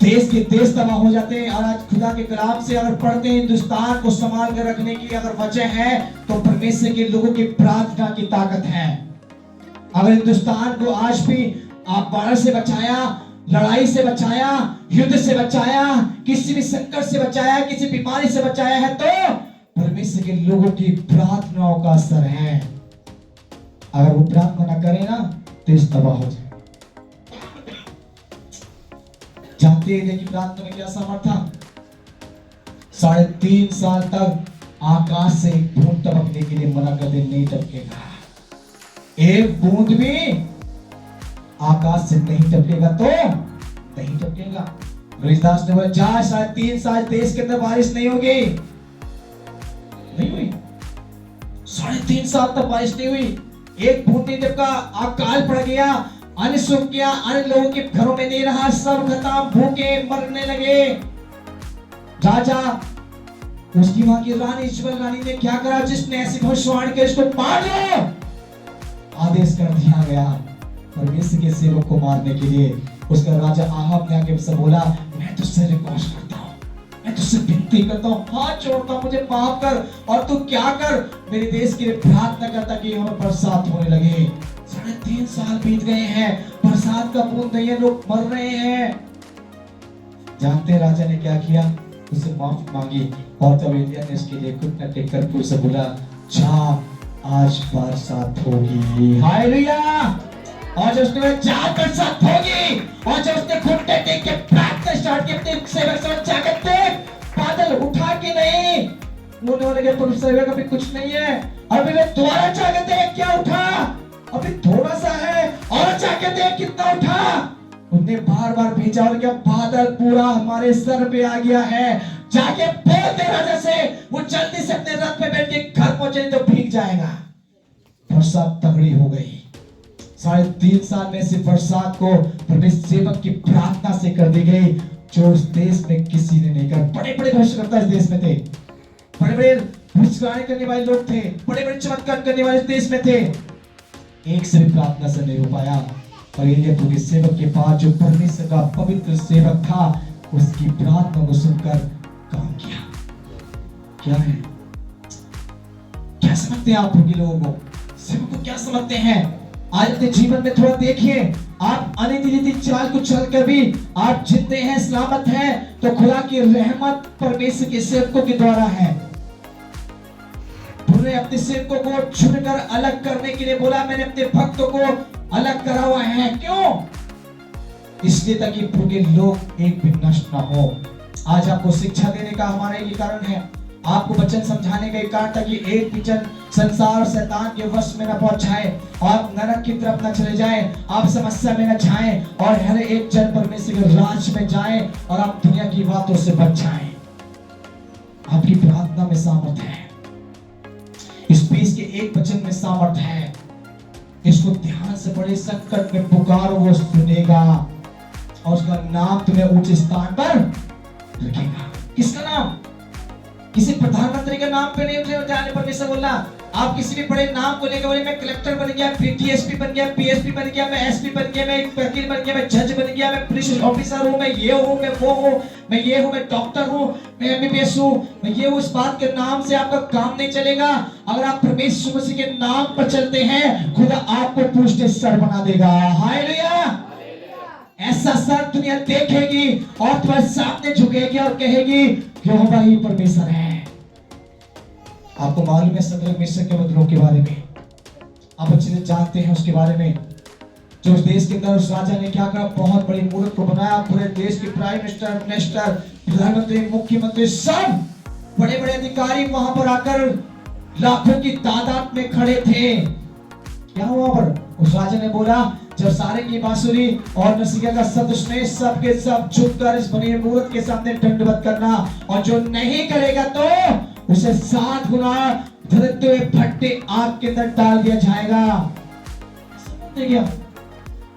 देश के देश तबाह हो जाते। और आज खुदा के कलाम से अगर पढ़ते हैं, हिंदुस्तान को संभाल कर रखने की अगर वजह है तो परमेश्वर के लोगों की प्रार्थना की ताकत है। अगर हिंदुस्तान को आज भी आप बाढ़ से बचाया, लड़ाई से बचाया, युद्ध से बचाया, किसी भी संकट से बचाया, किसी बीमारी से बचाया है तो परमेश्वर के लोगों की प्रार्थनाओं का असर है। अगर वो प्रार्थना ना करें ना देश तबाह हो जाए। जानते हैं कि प्रार्थना में क्या सामर्थ था? 3.5 साल तक आकाश से एक बूंद टपकने के लिए मना कर दे, नहीं टपकेगा, एक बूंद भी आकाश से नहीं टपकेगा तो नहीं टपकेगा। रोहिदास ने बोला जा 3.5 साल देश के अंदर बारिश नहीं होगी, 3.5 साल तक बारिश नहीं हुई, एक बूंद नहीं, जब का अकाल पड़ गया, अन्न सूख गया, अन्न लोगों के घरों में नहीं रहा, सब खत्म, भूखे मरने लगे। राजा, उसकी वहां की रानी इजबल रानी ने क्या करा, जिसने ऐसी भविष्यवाणी की इसको मार लो, आदेश कर दिया गया परमेश्वर के सेवक को मारने के लिए। उसका राजा आहाब ने आके बोला, मैं तुझसे रिक्वेस्ट करता हूँ, मैं तुझसे विनती करता हूँ, हाथ जोड़ता हूँ, मुझे माफ कर, और तू क्या कर, मेरे देश के लिए प्रार्थना करता कि हमें बरसात होने लगे। 3.5 साल बीत गए हैं, बरसात का बूंद नहीं है, लोग मर रहे हैं। जानते हैं राजा ने क्या किया, उससे माफी मांगी, और तब एलिय्याह ने उसके लिए घुटना टेक कर उसे बोला, जा आज बरसात होगी। हालेलुया। और जब उसने बोला जा बरसात होगी, और जब उसने घुटने टेक के प्रार्थना स्टार्ट की अपने सेवक से, जाकर देख बादल उठा के नहीं, उन्होंने कहा पर सेवक अभी कुछ नहीं है, अभी मैं दोबारा जाकर देख क्या उठा, अभी थोड़ा सा है, और जाकर देख कितना उठा। उन्होंने बार बार भेजा और क्या, बादल पूरा हमारे सर पे आ गया है, जाके बोल दे राजा से वो जल्दी से अपने रथ पे बैठ के घर पहुंचे, तो भीग जाएगा। बरसात तगड़ी हो गई। 3.5 साल में से बरसात को परमेश्वर सेवक की प्रार्थना से कर दी गई, जो उस देश में किसी ने नहीं कर। बड़े बड़े भविष्यवक्ता इस देश में थे, बड़े बड़े भविष्यवाणी करने वाले लोग थे, बड़े बड़े चमत्कार करने वाले इस देश में थे, एक से भी प्रार्थना से नहीं हो पाया। और एलिय्याह के सेवक के पास जो परमेश्वर का पवित्र सेवक था, उसकी प्रार्थना को सुनकर काम किया। क्या है, क्या समझते हैं आप लोगों को, सेवक को क्या समझते हैं? आज अपने जीवन में थोड़ा देखिए, आप अनिति चाल को चलकर भी आप जिंदे हैं, सलामत हैं, तो खुदा की रहमत परमेश्वर के सेवकों के द्वारा है। उन्होंने अपने सेवकों को चुनकर अलग करने के लिए बोला, मैंने अपने भक्तों को अलग करा हुआ है। क्यों? इसलिए ताकि पूरे लोग एक भी नष्ट ना हो। आज आपको शिक्षा देने का हमारा ये कारण है, आपको वचन समझाने का एक कारण था कि एक भी जन संसार और शैतान के वश में न पहुंच जाए, आप नरक की तरफ न चले जाएं, आप समस्या में न जाएं, और हर एक जन परमेश्वर के राज में जाएं, और आप दुनिया की बातों से बच जाएं। आपकी प्रार्थना में सामर्थ है, इस पीस के एक वचन में सामर्थ है। इसको ध्यान से पढ़े, संकट में पुकारो वो सुनेगा, और उसका नाम तुम्हें ऊंचे स्थान पर रखेगा। किसका नाम? किसी प्रधानमंत्री का नाम पे नहीं जाने परमेश्वर बोला। आप किसी भी बड़े नाम को लेकर बोले मैं कलेक्टर बन गया, टीएसपी बन गया, पीएसपी बन गया, मैं एसपी बन गया, मैं एक वकील बन गया, मैं जज बन गया, मैं पुलिस ऑफिसर हूँ, मैं ये हूँ, मैं वो हूँ, मैं ये हूँ, मैं डॉक्टर हूँ, मैं एमबीबीएस हूँ, मैं ये हूँ। इस बात के नाम से आपका काम नहीं चलेगा। अगर आप परमेश्वर मसीह के नाम पर चलते हैं, खुदा आपको पूछते सर बना देगा। हालेलुया। ऐसा सर दुनिया देखेगी और तुम्हारे सामने झुकेगी और कहेगी यहोवा ही परमेश्वर है। आपको मालूम है सदरक मेशक के बदलों के बारे में, आप अच्छे से जानते हैं उसके बारे में। जो उस देश के अंदर उस राजा ने क्या करा, बहुत बड़ी मूर्त को बनाया, पूरे देश के प्राइम मिनिस्टर, मिनिस्टर, प्रधानमंत्री, मुख्यमंत्री, सब बड़े बड़े अधिकारी वहां पर आकर लाखों की तादाद में खड़े थे। क्या हुआ पर? उस राजा ने बोला, जब सारे की बांसुरी और नसीहा का शब्द सुने, सब के सब झुककर इस बनी मूर्त के सामने दंडवत करना, और जो नहीं करेगा तो उसे 7 गुना धरते हुए भट्टे आग के अंदर डाल दिया जाएगा।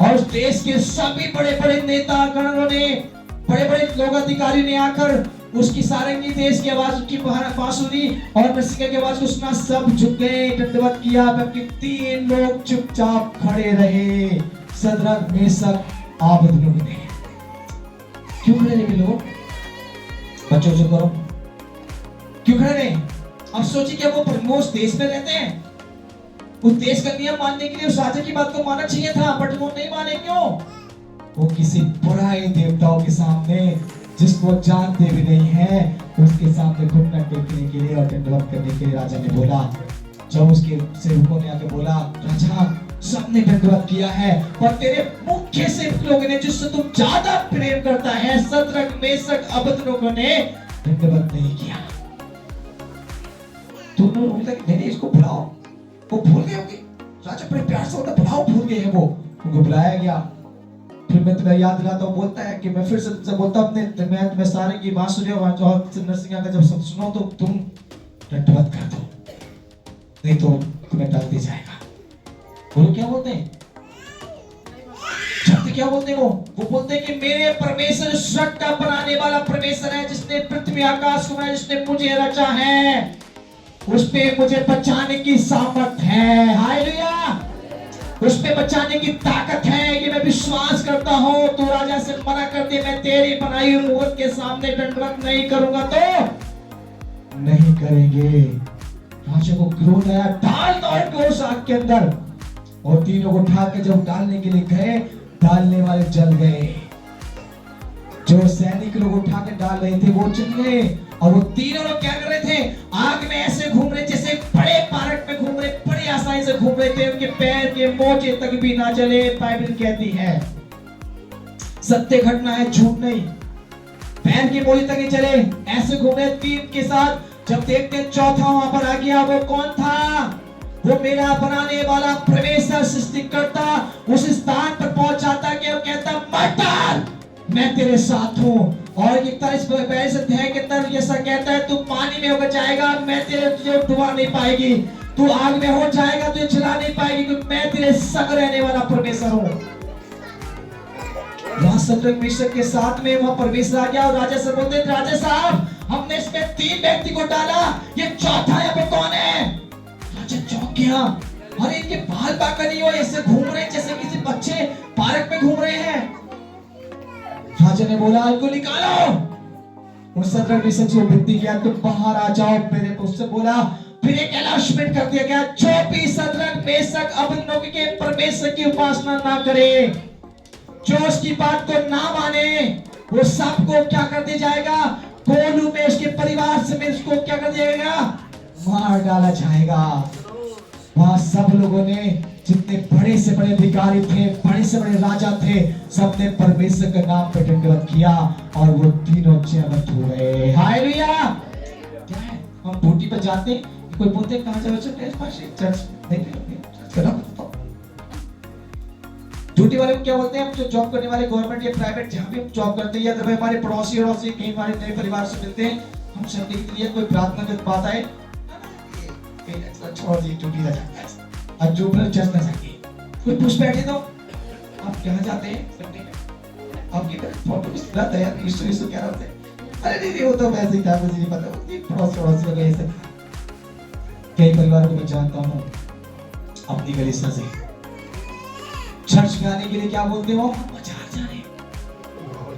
और उस देश के सभी बड़े बड़े नेता गणों ने, बड़े बड़े लोग अधिकारी ने आकर उसकी सारंगी, देश की आवाज, उसकी बांसुरी और नसीहा की आवाज को सुना, सब झुक गए, दंडवत किया, जबकि 3 लोग चुपचाप खड़े रहे, सदरक मेशक आबेदनगो ने। क्यों खड़े रहे लोग? बच्चों से करो, क्यों खड़े रहे? अब सोचिए क्या वो उस देश में रहते हैं, उस देश का नियम मानने के लिए उस राजा की बात को मानना चाहिए था, बट वो नहीं माने। क्यों? वो किसी बुराई देवताओं के सामने, जिसको जानते भी नहीं है, उसके सामने घुटना टेकने के लिए और दंडवत करने के लिए राजा ने बोला। जब उसके सेवकों ने आके बोला, राजा सबने दंडवत किया है, पर तेरे मुख्य सेवक लोगों ने, जिससे तुम ज्यादा प्रेम करता है, सदरक मेशक अबेदनगो ने दंडवत नहीं किया। तुमने बोला कि नहीं इसको बुलाओ, वो भूल गए होंगे, राजा बड़े प्यार से बोलता बुलाओ, भूल गए हैं वो, उनको बुलाया गया। फिर मैं तुम्हें याद दिलाता हूँ, बोलता है कि मैं फिर से तुमसे बोलता हूँ, मैं तुम्हें सारे की बात सुनियो, नरसिंह का जब सब सुनो तो तुम दंडवत कर दो। नहीं तो तुम्हें डाल दिया जाएगा। बोलो क्या बोलते हैं? शब्द क्या बोलते हैं? वो बोलते हैं कि मेरे परमेश्वर स्वर्ग का बनाने वाला परमेश्वर है, जिसने पृथ्वी आकाश को बनाया, जिसने मुझे रचा है, उस पे मुझे बचाने की सामर्थ है। हालेलुया! उस पे बचाने की ताकत है, ये मैं विश्वास करता हूं। तू राजा से मना कर दे, मैं तेरी बनाई हुई मूर्त के सामने दंडवत नहीं करूंगा, तो नहीं करेंगे। राजा को क्रोध आया, डाल दो इनको उस आग के अंदर। और तीनों को उठा के जब डालने के लिए गए, डालने वाले जल गए। जो सैनिक लोग उठा के डाल रहे थे वो जल गए। और वो तीनों लोग क्या कर रहे थे? आग में ऐसे घूम रहे जैसे बड़े पार्क में घूम रहे, बड़ी आसानी से घूम रहे थे। उनके पैर के मोचे तक भी ना जले। बाइबल कहती है, सत्य घटना है, झूठ नहीं। पैर के मोचे तक नहीं जले, ऐसे घूम रहे तीन के साथ। जब देखते चौथा वहां पर आ गया, वो कौन था? वो मेरा बनाने वाला परमेश्वर सृष्टिकर्ता उस स्थान पर पहुंच जाता कि वो कहता, मत डाल, मैं तेरे साथ हूं। और 41 अध्याय के अंदर ऐसा कहता है, तू पानी में होकर जाएगा, मैं तुझे डुबा नहीं पाएगी। तू आग में हो जाएगा, तुझे जला नहीं पाएगी, क्योंकि मैं तेरे संग रहने वाला परमेश्वर हूं। वहां शद्रक मेशक के साथ में वहां परमेश्वर आ गया और राजा से बोलते, राजा साहब, हमने इसमें 3 व्यक्ति को डाला, ये चौथा यहाँ पे कौन है? राजा चौंक गया, अरे इनके बाल बाका नहीं हो, ऐसे घूम रहे जैसे किसी बच्चे पार्क में घूम रहे हैं। राजा ने बोला, इनको निकालो। उस शद्रक मेशक से विनती किया, तुम बाहर आ जाओ मेरे। उससे बोला, फिर एक अनाउंसमेंट कर दिया गया, जो भी शद्रक मेशक अबेदनगो के परमेश्वर की उपासना ना करे, जो उसकी बात को ना माने, वो सबको क्या कर दिया जाएगा? कोलू में उसके परिवार समेत उसको क्या कर दिया जाएगा? मार डाला जाएगा। वहां सब लोगों ने, जितने बड़े से बड़े अधिकारी थे, बड़े से बड़े राजा थे, सबने परमेश्वर के नाम पे दंडवत किया और वो तीनों जयवंत हो गए। हालेलुया! क्या है, हम ड्यूटी पर जाते, कोई बोलते कहां जाओ? चर्च नहीं, ड्यूटी वाले को क्या बोलते हैं? हम जो जॉब करने वाले गवर्नमेंट या प्राइवेट जहां भी जॉब करते हैं, या तो हमारे पड़ोसी कहीं हमारे नए परिवार से मिलते हैं, हम संडे के लिए कोई प्रार्थना की बात आए, छोड़ दी ड्यूटी जा जाता है, अब जो पर चर्च ना जाके कोई पूछ बैठे तो आप कहां जाते हैं संडे में? आपकी फोटो किस तरह तैयार यीशु क्या होते हैं? अरे नहीं वो तो वैसे ही था, मुझे नहीं पता, वो पड़ोसी लोग ऐसे। कई परिवारों को मैं जानता हूं अपनी गली से चर्च में आने के लिए क्या बोलते हो? हम बाजार जा रहे हैं,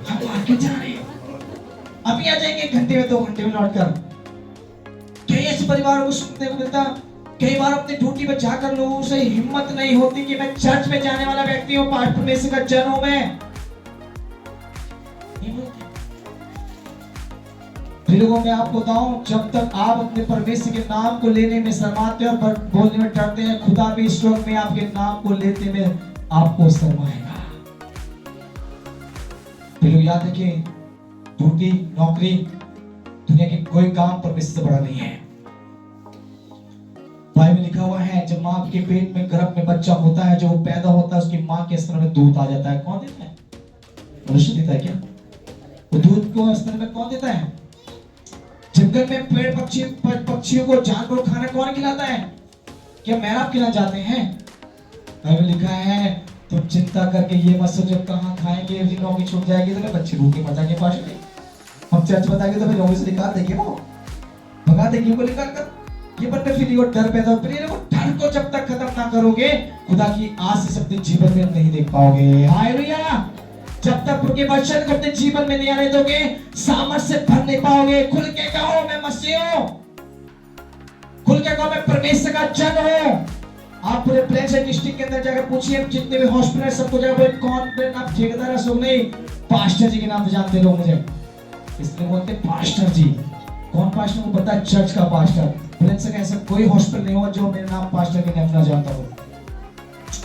हम मार्केट जा रहे हैं, अभी आ जाएंगे 1 घंटे में 2 घंटे में लौट कर। कई ऐसे परिवारों को सुनने को मिलता, कई बार अपनी ड्यूटी पर जाकर लोगों से हिम्मत नहीं होती कि मैं चर्च में जाने वाला व्यक्ति हूं, पाठ परमेश्वर का जन हूं मैं। लोगों में आपको बताऊं, जब तक आप अपने परमेश्वर के नाम को लेने में शर्माते और बोलने में डरते हैं, खुदा भी इस वक्त में आपके नाम को लेते में आपको शर्माएगा। लोग याद रखें, ड्यूटी, नौकरी, दुनिया के कोई काम परमेश्वर से बड़ा नहीं है। बाइबल में लिखा हुआ है, जब मां के पेट में गर्भ में बच्चा होता है, जो वो पैदा होता है, उसकी मां के स्तन में दूध आ जाता है। कौन देता है? मनुष्य देता है क्या? वो दूध को स्तन में कौन देता है? जंगल में पेड़ पक्षियों को, जानवर को खाना कौन खिलाता है? क्या मेहराब खिलाना जाते हैं? बाइबल लिखा है, तुम चिंता करके ये मत सोचो कहां खाएंगे, नौकरी छूट जाएगी तो मैं बच्चे भूखे मर जाएंगे। पास में हम चर्च बताएंगे तो फिर नौकरी से निकाल देंगे, वो भगा देंगे उनको निकाल कर। ये बंदे फिर ये डर पैदा होता है। डर को जब तक खत्म ना करोगे, खुदा की आशीष अपने जीवन में नहीं देख पाओगे। हालेलुया! जब तक उनके वचन को अपने जीवन में नहीं आने दोगे, सामर्थ से भर नहीं पाओगे। खुल के कहो मैं मसीह हूं, खुल के कहो मैं परमेश्वर का जन हूं। आप पूरे प्लेन्स डिस्ट्रिक्ट के अंदर जाकर पूछिए, जितने भी हॉस्पिटल सबको जाकर कौन आप ठेकेदार अशोक नहीं, पास्टर जी के नाम से जानते लोग मुझे, इसलिए बोलते पास्टर जी। कौन पास्टर? को पता है, चर्च का पास्टर। प्लेन्स का ऐसा कोई हॉस्पिटल नहीं होगा जो मेरे नाम पास्टर के नाम ना जानता हो।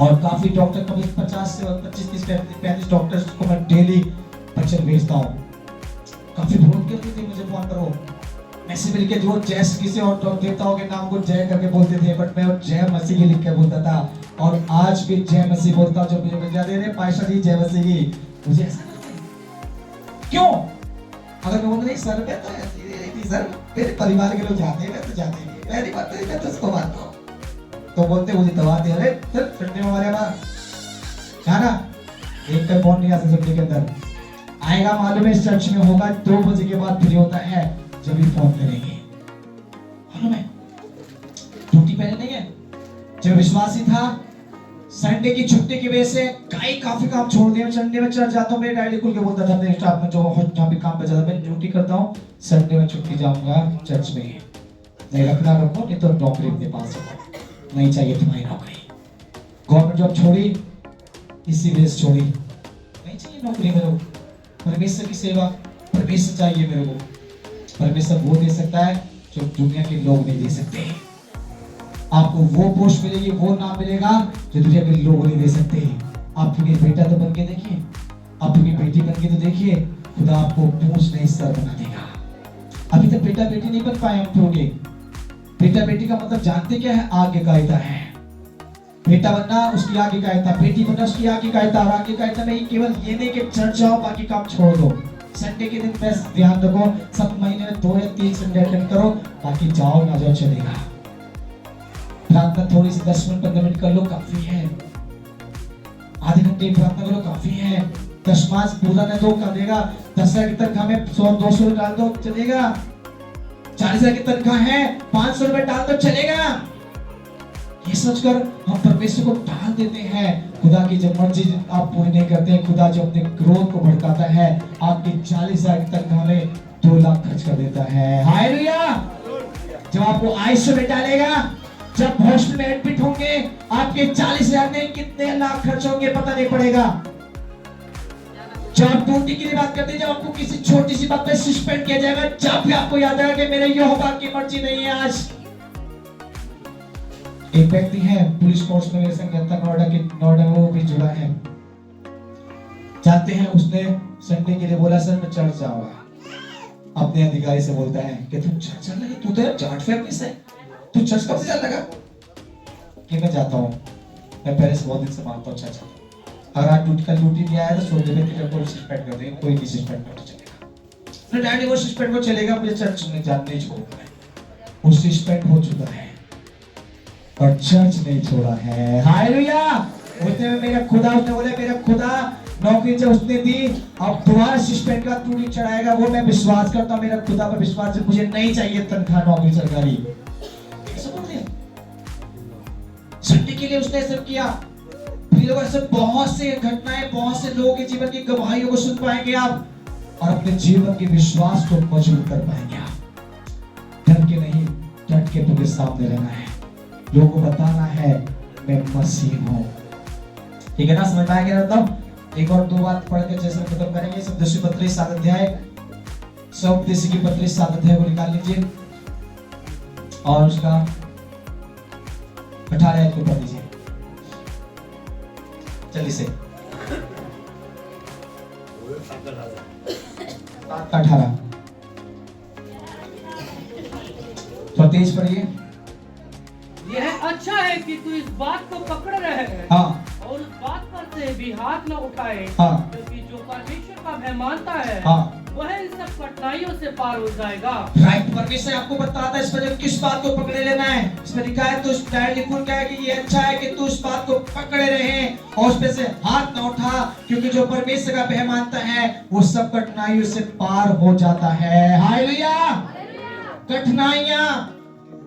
और काफी डॉक्टर, कभी 50 से 25, 30, 35 डॉक्टर्स को मैं डेली वचन भेजता हूँ। काफी फोन करते थे मुझे, फोन करो, मैसेज मिल के जो जय किसी और देवताओं के नाम को जय करके बोलते थे, बट मैं जय मसीह लिख के बोलता था। और आज भी जय मसीह बोलता हूँ। जब मुझे मिल जाते हैं पास्टर जी जय मसीह की, मुझे ऐसा लगता है क्यों? अगर मैं बोलता नहीं सर, मैं तो सर मेरे परिवार के लोग जाते हैं, मैं तो जाते नहीं, मेरी बात नहीं, मैं तो उसको मानता हूँ। तो बोलते मुझे दबाते, अरे चल संडे में हमारे यहाँ क्या ना, एक का फोन नहीं आ सकता संडे के अंदर आएगा, मालूम है चर्च में होगा 2 बजे के बाद फ्री होता है, जब भी फोन करेंगे, मालूम है ड्यूटी पहले नहीं है। जब विश्वासी था संडे की छुट्टी की वजह से काफी काम छोड़ दिया। संडे में चर्च जाता हूँ, मेरे डैडी खुल के बोलता था अपने स्टाफ में जो जहाँ भी काम पे जाता, मैं ड्यूटी करता हूँ, संडे में छुट्टी जाऊंगा चर्च में, नहीं रखना रखो, नहीं तो नौकरी अपने पास रखो, नहीं चाहिए तुम्हारी नौकरी। गवर्नमेंट जॉब छोड़ी इसी वजह से छोड़ी, नहीं चाहिए नौकरी मेरे को, परमेश्वर की सेवा, परमेश्वर चाहिए मेरे को। परमेश्वर वो दे सकता है जो दुनिया के लोग नहीं दे सकते। आपको वो पोस्ट मिलेगी, वो नाम मिलेगा जो दुनिया के लोग नहीं दे सकते। आप अपनी बेटा तो बन के देखिए, अपनी बेटी बन के तो देखिए, खुदा आपको पूछ नहीं सर बना देगा। अभी तक बेटा बेटी नहीं बन पाए हम लोग। बेटा बेटी का मतलब जानते क्या है? आज्ञाकारिता है। बेटा बनना उसकी आज्ञाकारिता, बेटी बनना उसकी आज्ञाकारिता। और आज्ञाकारिता में केवल ये नहीं कि चर्च जाओ बाकी काम छोड़ दो। संडे के दिन बस ध्यान रखो, सब महीने में 2 या 3 संडे अटेंड करो, बाकी जाओ ना जाओ चलेगा। प्रार्थना थोड़ी सी 10 मिनट 15 मिनट कर लो, काफी है। आधे घंटे प्रार्थना करो, काफी है। 10 मास पूरा न दो करेगा, 10,000 की तनख्वाह में 100-200 डाल दो चलेगा। 40,000 की तनख्वाह है 500 रुपए डाल दो चलेगा। ये सोचकर हम परमेश्वर को टाल देते हैं। खुदा की जब मर्जी आप पूरी नहीं करते हैं, खुदा जो अपने क्रोध को भड़काता है, आपकी 40,000 की तनख्वाह में 2 लाख खर्च कर देता है। हालेलुया। जब आपको आईसीयू में डालेगा, जब हॉस्पिटल में एडमिट होंगे, आपके 40,000 नहीं कितने लाख खर्च होंगे पता नहीं पड़ेगा। जब आप ड्यूटी की बात करते हैं, जब आपको किसी छोटी सी बात पे सस्पेंड किया जाएगा, जब भी आपको याद आएगा कि मेरे यहोवा की मर्जी नहीं है आज। एक व्यक्ति है पुलिस फोर्स में मेरे संग नोएडा में, वो भी जुड़ा है। जानते हैं उसने संडे के लिए बोला, सर मैं चर्च जाऊंगा। अपने अधिकारी से बोलता है कि तुम चर्च चल लगे, तू तो यार जाट फैमिली से, तू चर्च कब से चल लगा? कि मैं जाता हूँ, मैं पहले से बहुत दिन से मानता हूँ चर्च। अगर आज ड्यूटी नहीं आया तो सोचते थे कि कोई सस्पेंड कर देंगे, कोई नहीं सस्पेंड कर चलेगा। डैडी वो सस्पेंड को चलेगा, मुझे चर्च में जाने नहीं छोड़ना। वो सस्पेंड हो चुका है और चर्च नहीं छोड़ा है। हालेलुया। उसने मेरा खुदा, उसने बोला मेरा खुदा नौकरी जो उसने दी, अब दोबारा सस्पेंड का टूटी चढ़ाएगा। वो मैं विश्वास करता हूँ, मेरा खुदा पर विश्वास है, मुझे नहीं चाहिए तनख्वाह नौकरी सरकारी। संडे के लिए उसने सब किया। फिर ऐसे बहुत से घटनाएं, बहुत से लोगों के जीवन की गवाहियों को सुन पाएंगे आप, और अपने जीवन के विश्वास को मजबूत कर पाएंगे आप। डर के नहीं, डट के तुम्हें सामने रहना है, लोगों को बताना है मैं मसीह हूं। ठीक है ना? समझ में आ गया? मतलब एक और 2 बात पढ़ के जैसे खत्म करेंगे। सब 10 पत्री 7 अध्याय, सब 10 की पत्री 7 अध्याय को निकाल लीजिए और उसका 18 आयत को पढ़ लीजिए। चलिए से 18 तो तेज पढ़िए। यह अच्छा है कि तू इस बात को पकड़ रहे हैं, हाँ, और उस बात पर से भी हाथ न उठाए, हाँ, क्योंकि जो परमेश्वर का भय मानता है, हाँ, वह इन सब कठिनाइयों से पार हो जाएगा। राइट। परमेश्वर आपको बताता है इस पर किस बात को पकड़े लेना है। इसमें लिखा है, तो डायरेक्ट लिखूं क्या है कि ये अच्छा है कि तू इस बात को पकड़े रहे और उस पे से हाथ न उठा, क्योंकि जो परमेश्वर का भय मानता है वो सब कठिनाइयों से पार हो जाता है। हालेलुया। कठिनाइयां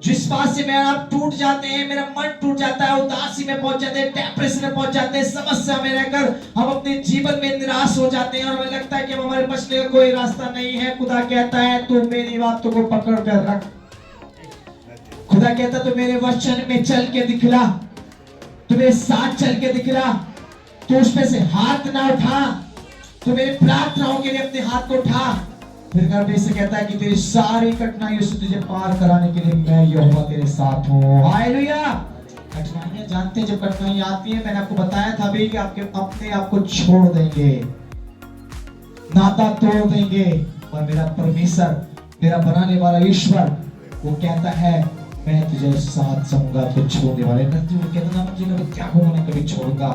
जिस बात से मेरा आप टूट जाते हैं, मेरा मन टूट जाता है, उदासी में पहुंच जाते हैं, डिप्रेशन में पहुंच जाते हैं, समस्या में रहकर हम अपने जीवन में निराश हो जाते हैं और हमें लगता है कि हमारे बचने का कोई रास्ता नहीं है। खुदा कहता है तू मेरी बातों को पकड़ कर रख। खुदा कहता है तू मेरे वचन में चल के दिखला, तू मेरे साथ चल के दिखला, तू उसमें से हाथ ना उठा, तू मेरी प्रार्थनाओं के लिए अपने हाथ को उठा। फिर परमेश्वर कहता है कि तेरी सारी कठिनाइयों से तुझे पार कराने के लिए मैं यहोवा तेरे साथ हूँ। हालेलुया। कठिनाइयां जानते हैं, जब कठिनाइयां आती हैं, मैंने आपको बताया था अभी कि आपके अपने आप को छोड़ देंगे, नाता तोड़ देंगे, और मेरा परमेश्वर, मेरा बनाने वाला ईश्वर, वो कहता है मैं तुझे साथ जाऊंगा, तुझे छोड़ने वाले कहता ना, मुझे कभी त्यागूंगा नहीं, कभी छोड़ूंगा,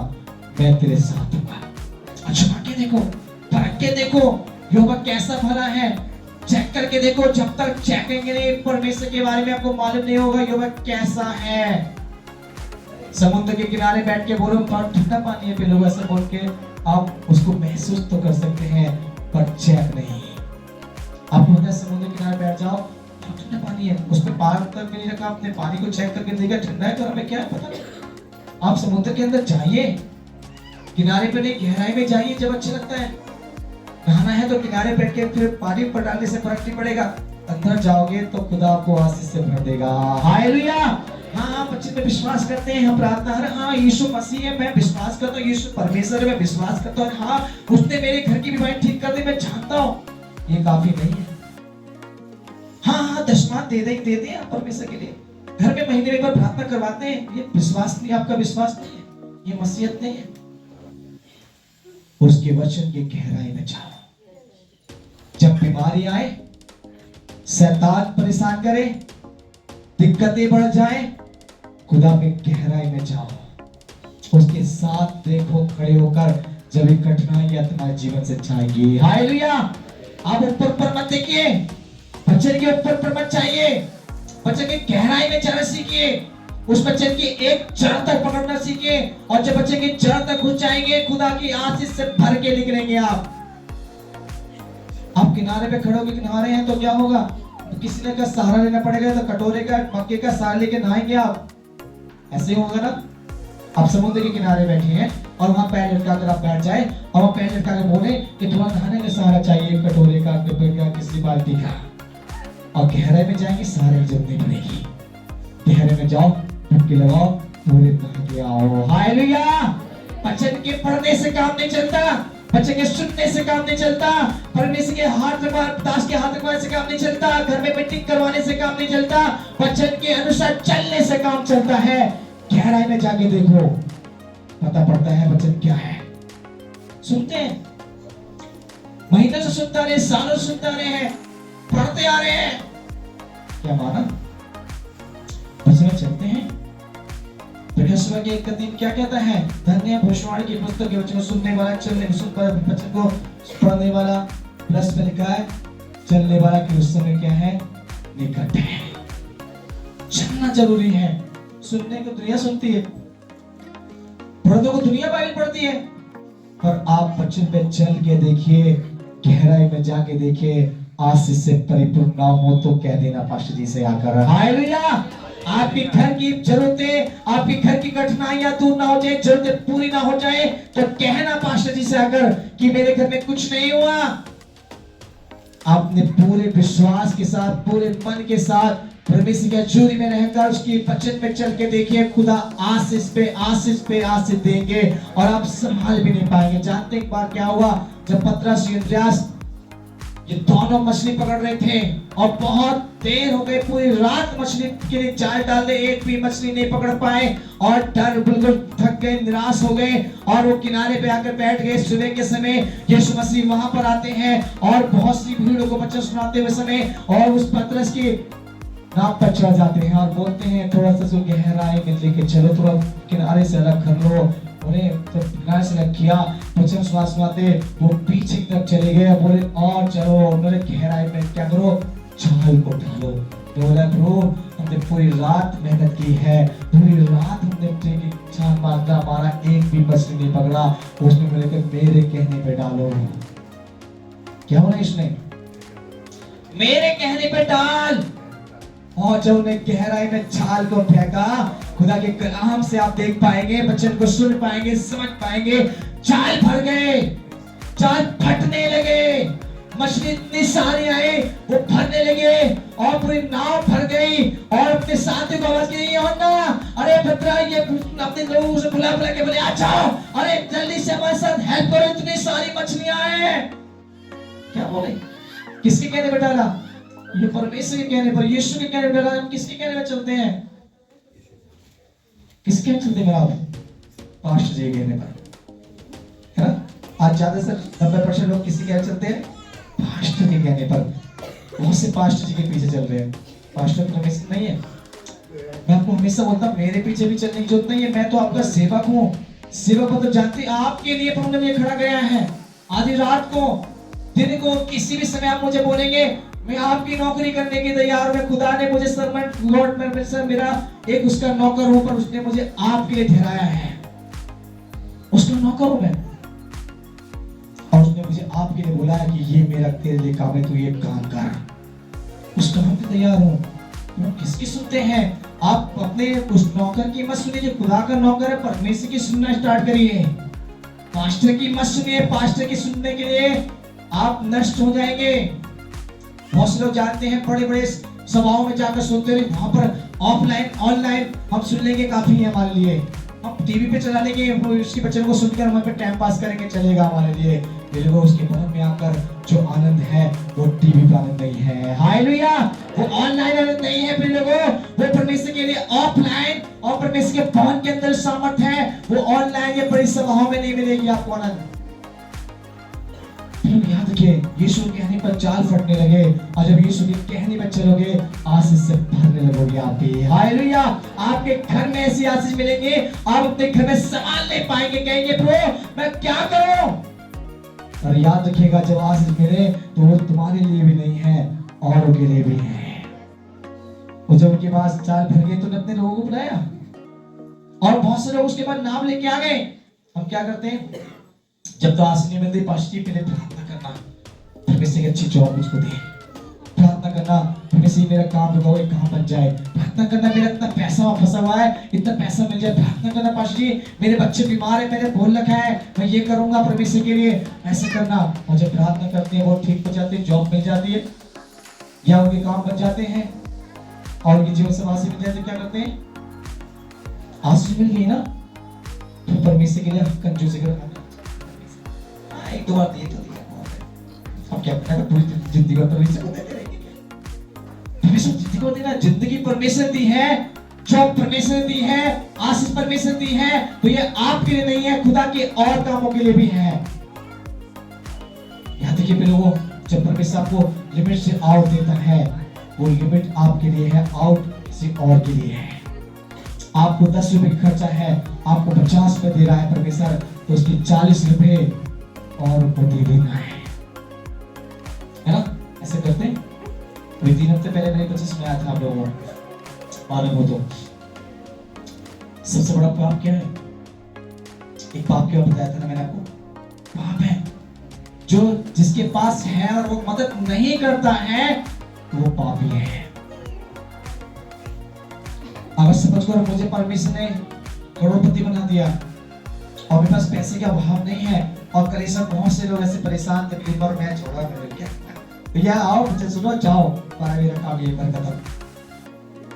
मैं तेरे साथ हूँ। अच्छा के देखो, परख के देखो यहोवा कैसा भला है, चेक करके देखो। जब तक चेकेंगे नहीं परमेश्वर के बारे में, आपको मालूम नहीं होगा यहोवा कैसा है। समुद्र के किनारे बैठ के बोलो ठंडा पानी है, पी लो, ऐसे बोल के आप उसको महसूस तो कर सकते हैं पर चैन नहीं। आप बोलते हैं समुद्र के किनारे बैठ जाओ, ठंडा पानी है, उस पर पैर तक भी नहीं रखा आपने, पानी को चेक करके देखा ठंडा है तो हमें क्या है पता नहीं। आप समुद्र के अंदर जाइए, किनारे पे नहीं गहराई में जाइए, जब अच्छा लगता है। नहाना है तो किनारे बैठ के फिर पानी पर डालने से फर्क नहीं पड़ेगा, अंदर जाओगे तो खुदा आपको आशीष से भर देगा। हालेलुया। हाँ आप बच्चे में विश्वास करते हैं, हम प्रार्थना है, हाँ यीशु मसीह है, मैं विश्वास करता हूँ यीशु परमेश्वर है, मैं विश्वास करता हूँ, हाँ उसने मेरे घर की बीमारी ठीक कर दी, मैं जानता हूँ, ये काफी नहीं है। हाँ दशमांश दे देते हैं आप परमेश्वर के लिए, घर में महीने में एक बार प्रार्थना करवाते हैं, ये विश्वास नहीं, आपका विश्वास नहीं है, ये मसीहत नहीं है। उसके वचन की गहराई में जाओ। जब बीमारी आए, शैतान परेशान करे, दिक्कतें बढ़ जाए, खुदा में गहराई में जाओ, उसके साथ देखो खड़े होकर, जब ये कठिनाइयां तुम्हारे जीवन से जाएगी। हालेलुया। आप ऊपर मत देखिए, वचन के ऊपर मत चाहिए, वचन की गहराई में जाना सीखिए, उस वचन की एक जड़ तक पकड़ना सीखिए, और जब वचन की जड़ तक घुस जाएंगे, खुदा की आशीष से भर के निकलेंगे। आप किनारे पे खड़े होकर किनारे हैं तो क्या होगा, तो किसी ने का सहारा लेना पड़ेगा, तो कटोरे का मग्गे का सहारा लेके नहाएंगे आप, ऐसे ही होगा ना। आप समुद्र के किनारे बैठे हैं और वहां पैर लटका कर आप बैठ जाए और वहां पैर लटका कर बोले कि तुम्हें नहाने का सहारा चाहिए, कटोरे का, डिब्बे का, किसी बाल्टी का, और गहराई में जाएंगे, सहारे की जरूरत नहीं पड़ेगी। गहराई में जाओ, डुबकी लगाओ, पूरे नहा के आओ। हालेलुया। वचन के पढ़ने से काम नहीं चलता, वचन के सुनने से काम नहीं चलता, परमेश्वर के हाथ में दास के हाथ में से काम नहीं चलता, घर में मीटिंग करवाने से काम नहीं चलता, वचन के अनुसार चलने से काम चलता है। गहराई में जाके देखो, पता पड़ता है वचन क्या है। सुनते हैं, महीनों से सुनता रहे, सालों से सुनता रहे हैं, पढ़ते आ रहे हैं, क्या माना, वचन में चलते हैं। प्रकाशित के एक दिन क्या कहता है, धन्य है भविष्यवाणी की पुस्तक के वचन को सुनने वाला, चलने वचन को पढ़ने वाला, प्लस में लिखा है चलने वाला, कि उस समय क्या है, निकट है। चलना जरूरी है। सुनने को दुनिया सुनती है, पढ़ने को दुनिया बाइबल पढ़ती है, पर आप वचन पे चल के देखिए, गहराई में जाके देखिए, आशीष से परिपूर्ण ना हो तो कह देना पास्टर जी से आकर। हालेलुया। आपके घर की जरूरतें, आपके घर की कठिनाइयां दूर ना हो जाए, जरूरतें पूरी ना हो जाए, तो कहना पास्टर जी से आकर कि मेरे घर में कुछ नहीं हुआ। आपने पूरे विश्वास के साथ, पूरे मन के साथ परमेश्वर की हजूरी में रहकर उसकी वचन पे चल के देखिए, खुदा आशीष पे आशीष पे आशीष देंगे और आप संभाल भी नहीं पाएंगे। जानते एक बार क्या हुआ, जब पतरस और अंद्रयास ये दोनों मछली पकड़ रहे थे और बहुत देर हो गई, पूरी रात मछली के लिए जाल डाल दे, एक भी मछली नहीं पकड़ पाए और डर बिल्कुल थक गए, निराश हो गए और वो किनारे पे आकर बैठ गए। सुबह के समय यीशु मसीह वहां पर आते हैं और बहुत सी भीड़ों को वचन सुनाते हुए समय, और उस पतरस की नाव पर चढ़ जाते हैं और बोलते हैं थोड़ा सा गहराई में लेके चलो, थोड़ा किनारे से अलग कर लो। उन्हें जब किनारे से अलग किया, वचन सुनाते वो पीछे की तरफ चले गए, बोले और चलो। उन्होंने गहराई में क्या करो, जाल को डालो। बोला प्रभु हमने पूरी रात मेहनत की है, पूरी रात हमने छान मारता, हमारा एक भी मछली नहीं पकड़ा। उसने बोले कि मेरे कहने पे डालो। क्या बोला इसने, मेरे कहने पे डाल। और जब उन्हें गहराई में जाल को फेंका, खुदा के कलाम से आप देख पाएंगे, वचन को सुन पाएंगे, समझ पाएंगे, जाल भर गए, जाल फटने लगे, मछली इतनी सारी आई वो भरने लगे और पूरी नाव भर गई। और अपने साथी को आवाज की, अरे भद्रा, ये अपने लोगों से बुला के बोले आ जाओ, अरे जल्दी से हमारे साथ हेल्प करो, इतनी सारी मछलियां हैं। क्या बोले, किसके कहने पर डाला, ये परमेश्वर के कहने पर, यीशु के कहने पर। हम किसके कहने पर चलते हैं, किसके चलते हैं आप, पास्टर जी के कहने पर, है ना। आज ज्यादा से 90% लोग किसी के चलते हैं, पास्टर के कहने पर। बहुत से पास्टर जी के पीछे चल रहे हैं, पास्टर परमेश्वर नहीं है। मैं आपको हमेशा बोलता हूं, मेरे पीछे भी चलने की जरूरत नहीं है, मैं तो आपका सेवक हूं। सेवक मतलब जानते हैं, आपके लिए प्रभु ने खड़ा गया है। आधी रात को, दिन को, किसी भी समय आप मुझे बोलेंगे, मैं आपकी नौकरी करने के तैयार हूं। खुदा ने मुझे सर्वेंट गॉड में से मेरा एक उसका नौकर हूं, पर उसने मुझे आपके लिए ठहराया है। उसका नौकर हूं मैं, और उसने मुझे आपके लिए बोला है कि ये मेरा तेरे लिए काम है, तू ये काम कर। उस काम पे तैयार हूं। तुम किसकी सुनते हैं? आप अपने उस नौकर की मत सुनिए जो खुदा का नौकर है, परमेश्वर की सुनना स्टार्ट करिए। पास्टर की मत सुनिए, पास्टर की सुनने के लिए आप नष्ट हो जाएंगे। बहुत से लोग जानते हैं बड़े बड़े सभाओं में जाकर सुनते हैं, वहां पर ऑफलाइन ऑनलाइन हम सुन लेंगे, काफी है हमारे लिए। हम टीवी पे चला लेंगे, उसके बच्चों को सुनकर हम पे टाइम पास करेंगे, चलेगा हमारे लिए। लोगों उसके भवन में आकर जो आनंद है वो टीवी का आनंद नहीं है। हालेलुया, वो ऑनलाइन आनंद नहीं है। फिर लोगों वो परमेश्वर के लिए ऑफलाइन और परमेश्वर के भवन के अंदर सामर्थ है, वो ऑनलाइन या बड़ी सभाओं में नहीं मिलेगी आपको आनंद। याद रखिए, यीशु के कहने पर जाल फटने लगे, और जब यीशु के कहने पर चलोगे आशीष से भरने लगोगे आप भी। हालेलुया, आपके घर में ऐसी आशीष मिलेंगे, आप अपने घर में संभाल नहीं पाएंगे, कहेंगे प्रभु मैं क्या करूं। और याद रखिएगा, जब आशीष मिले तो वो तुम्हारे लिए भी नहीं है, औरों के लिए भी है। और जब उनके पास जाल भर गए तो उन्होंने अपने लोगों को बुलाया, और बहुत से लोग उसके बाद नाम लेके आ गए। हम क्या करते हैं, जब तो आशीष नहीं मिलती, पास्टर पहले प्रार्थना करना, परमेश्वर की अच्छी जॉब मुझको दे। प्रार्थना करना, परमेश्वर मेरा काम बताओ, एक काम बन जाए। प्रार्थना करना, मेरा इतना पैसा फंसा हुआ है, इतना पैसा मिल जाए। प्रार्थना करना, पास्टर जी मेरे बच्चे बीमार है, मैंने बोल रखा है मैं ये करूंगा परमेश्वर के लिए, ऐसे करना। और जब प्रार्थना करते हैं वो ठीक हो जाते हैं, जॉब मिल जाती है या उनके काम बन जाते हैं और उनकी जीवन समाधि मिल जाती है, क्या करते हैं, आशीष मिल गई ना, तो परमेश्वर के लिए कंजूसी करना, एक दो बार दिए तो दिया बहुत है। अब क्या करना है, पूरी जिंदगी में परमेश्वर को देते रहेंगे क्या? परमेश्वर जिंदगी को देना, जिंदगी परमेश्वर दी है, जॉब परमेश्वर दी है, आशीष परमेश्वर दी है, तो ये आपके लिए नहीं है, खुदा के और कामों के लिए भी है। याद रखिए लोगों, जब परमेश्वर आपको लिमिट से आउट देता है, वो लिमिट आपके लिए है, आउट किसी और के लिए है। आपको 10 रुपए की खर्चा है, आपको 50 रुपए दे रहा है परमेश्वर, तो उसकी 40 रुपए और उनको दे देना है ना? ऐसे करते हैं। 3 हफ्ते पहले मैंने बच्चे सुनाया था आप लोगों को, मालूम हो तो सबसे बड़ा पाप क्या है? एक पाप क्या बताया था ना मैंने आपको, पाप है जो जिसके पास है और वो मदद नहीं करता है, तो वो पापी है। अगर समझ कर मुझे परमेश्वर ने करोड़पति बना दिया और मेरे पास पैसे का अभाव नहीं है, और कलीसिया बहुत से लोग ऐसे परेशान थे, दिन भर मैच हो रहा है, क्या भैया आओ मुझे सुनो जाओ, पर मेरा काम ये कर खत्म,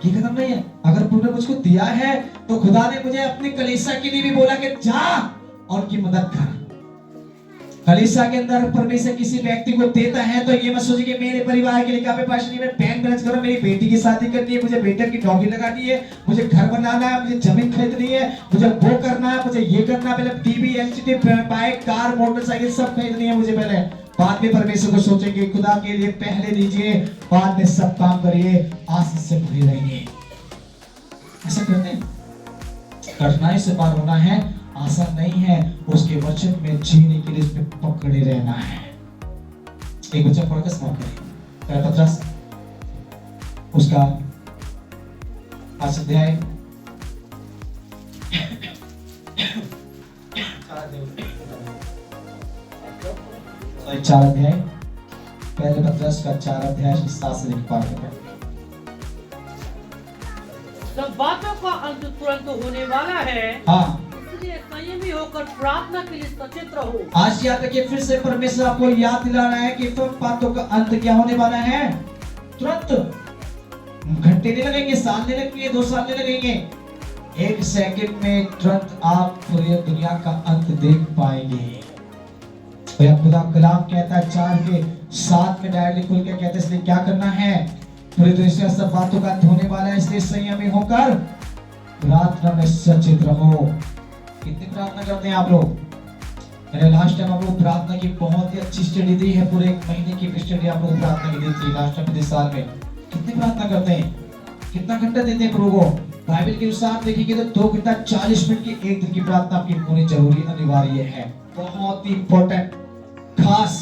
ये खत्म नहीं है। अगर प्रभु ने मुझको दिया है तो खुदा ने मुझे अपने कलीसिया के लिए भी बोला कि जा और उनकी मदद कर। कलीसिया के अंदर परमेश्वर किसी व्यक्ति को देता है तो ये मत सोचिए कि मेरे परिवार के लिए क्या, पास नहीं, मैं बैंक बैलेंस करो, मेरी बेटी की शादी करनी है, मुझे बेटे की डॉगी लगानी है, मुझे घर बनाना है, मुझे जमीन खरीदनी है, मुझे वो करना है, मुझे ये करना है, पहले TV LCD bike car motorcycle सब खरीदनी है मुझे पहले, बाद में परमेश्वर को सोचेंगे। खुदा के लिए पहले दीजिए, बाद में सब काम करिए, आशीष से भरे रहेंगे। ऐसा करते हैं। कठिनाई से पार होना है, आसान नहीं है, उसके वचन में जीने के लिए इसमें पकड़े रहना है। एक वचन पढ़कर समाप्त करें, पहला पत्रस उसका 5 अध्याय 4 अध्याय, पहले पत्रस का 4 अध्याय 7 से लेकर 12 तक। सब बातों का अंत तुरंत होने वाला है, हाँ, इसलिए संयमी होकर प्रार्थना के लिए सचेत रहो। आज याद रखिए, फिर से परमेश्वर आपको याद दिला रहा है कि तुम बातों का अंत क्या होने वाला है, तुरंत। घंटे नहीं लगेंगे, साल नहीं लगेंगे, 2 साल नहीं लगेंगे, 1 सेकंड में तुरंत आप पूरी दुनिया का अंत देख पाएंगे। खुदा कलाम कहता है 4:7 में डायरेक्टली खुल के कहते हैं, इसलिए क्या करना है, पूरी दुनिया से सब बातों का अंत होने वाला है, इसलिए संयमी होकर प्रार्थना में सचेत रहो। कितनी प्रार्थना करते हैं आप लोग? मैंने लास्ट टाइम आप लोग प्रार्थना की बहुत ही अच्छी स्टडी दी है, पूरे 1 महीने की स्टडी आप लोग प्रार्थना की दी थी लास्ट टाइम, इस साल में कितनी प्रार्थना करते हैं, कितना घंटा देते हैं प्रभु को? बाइबल के अनुसार देखिए तो 2 घंटा 40 मिनट की 1 दिन की प्रार्थना आपकी होनी जरूरी अनिवार्य है, बहुत ही इंपॉर्टेंट खास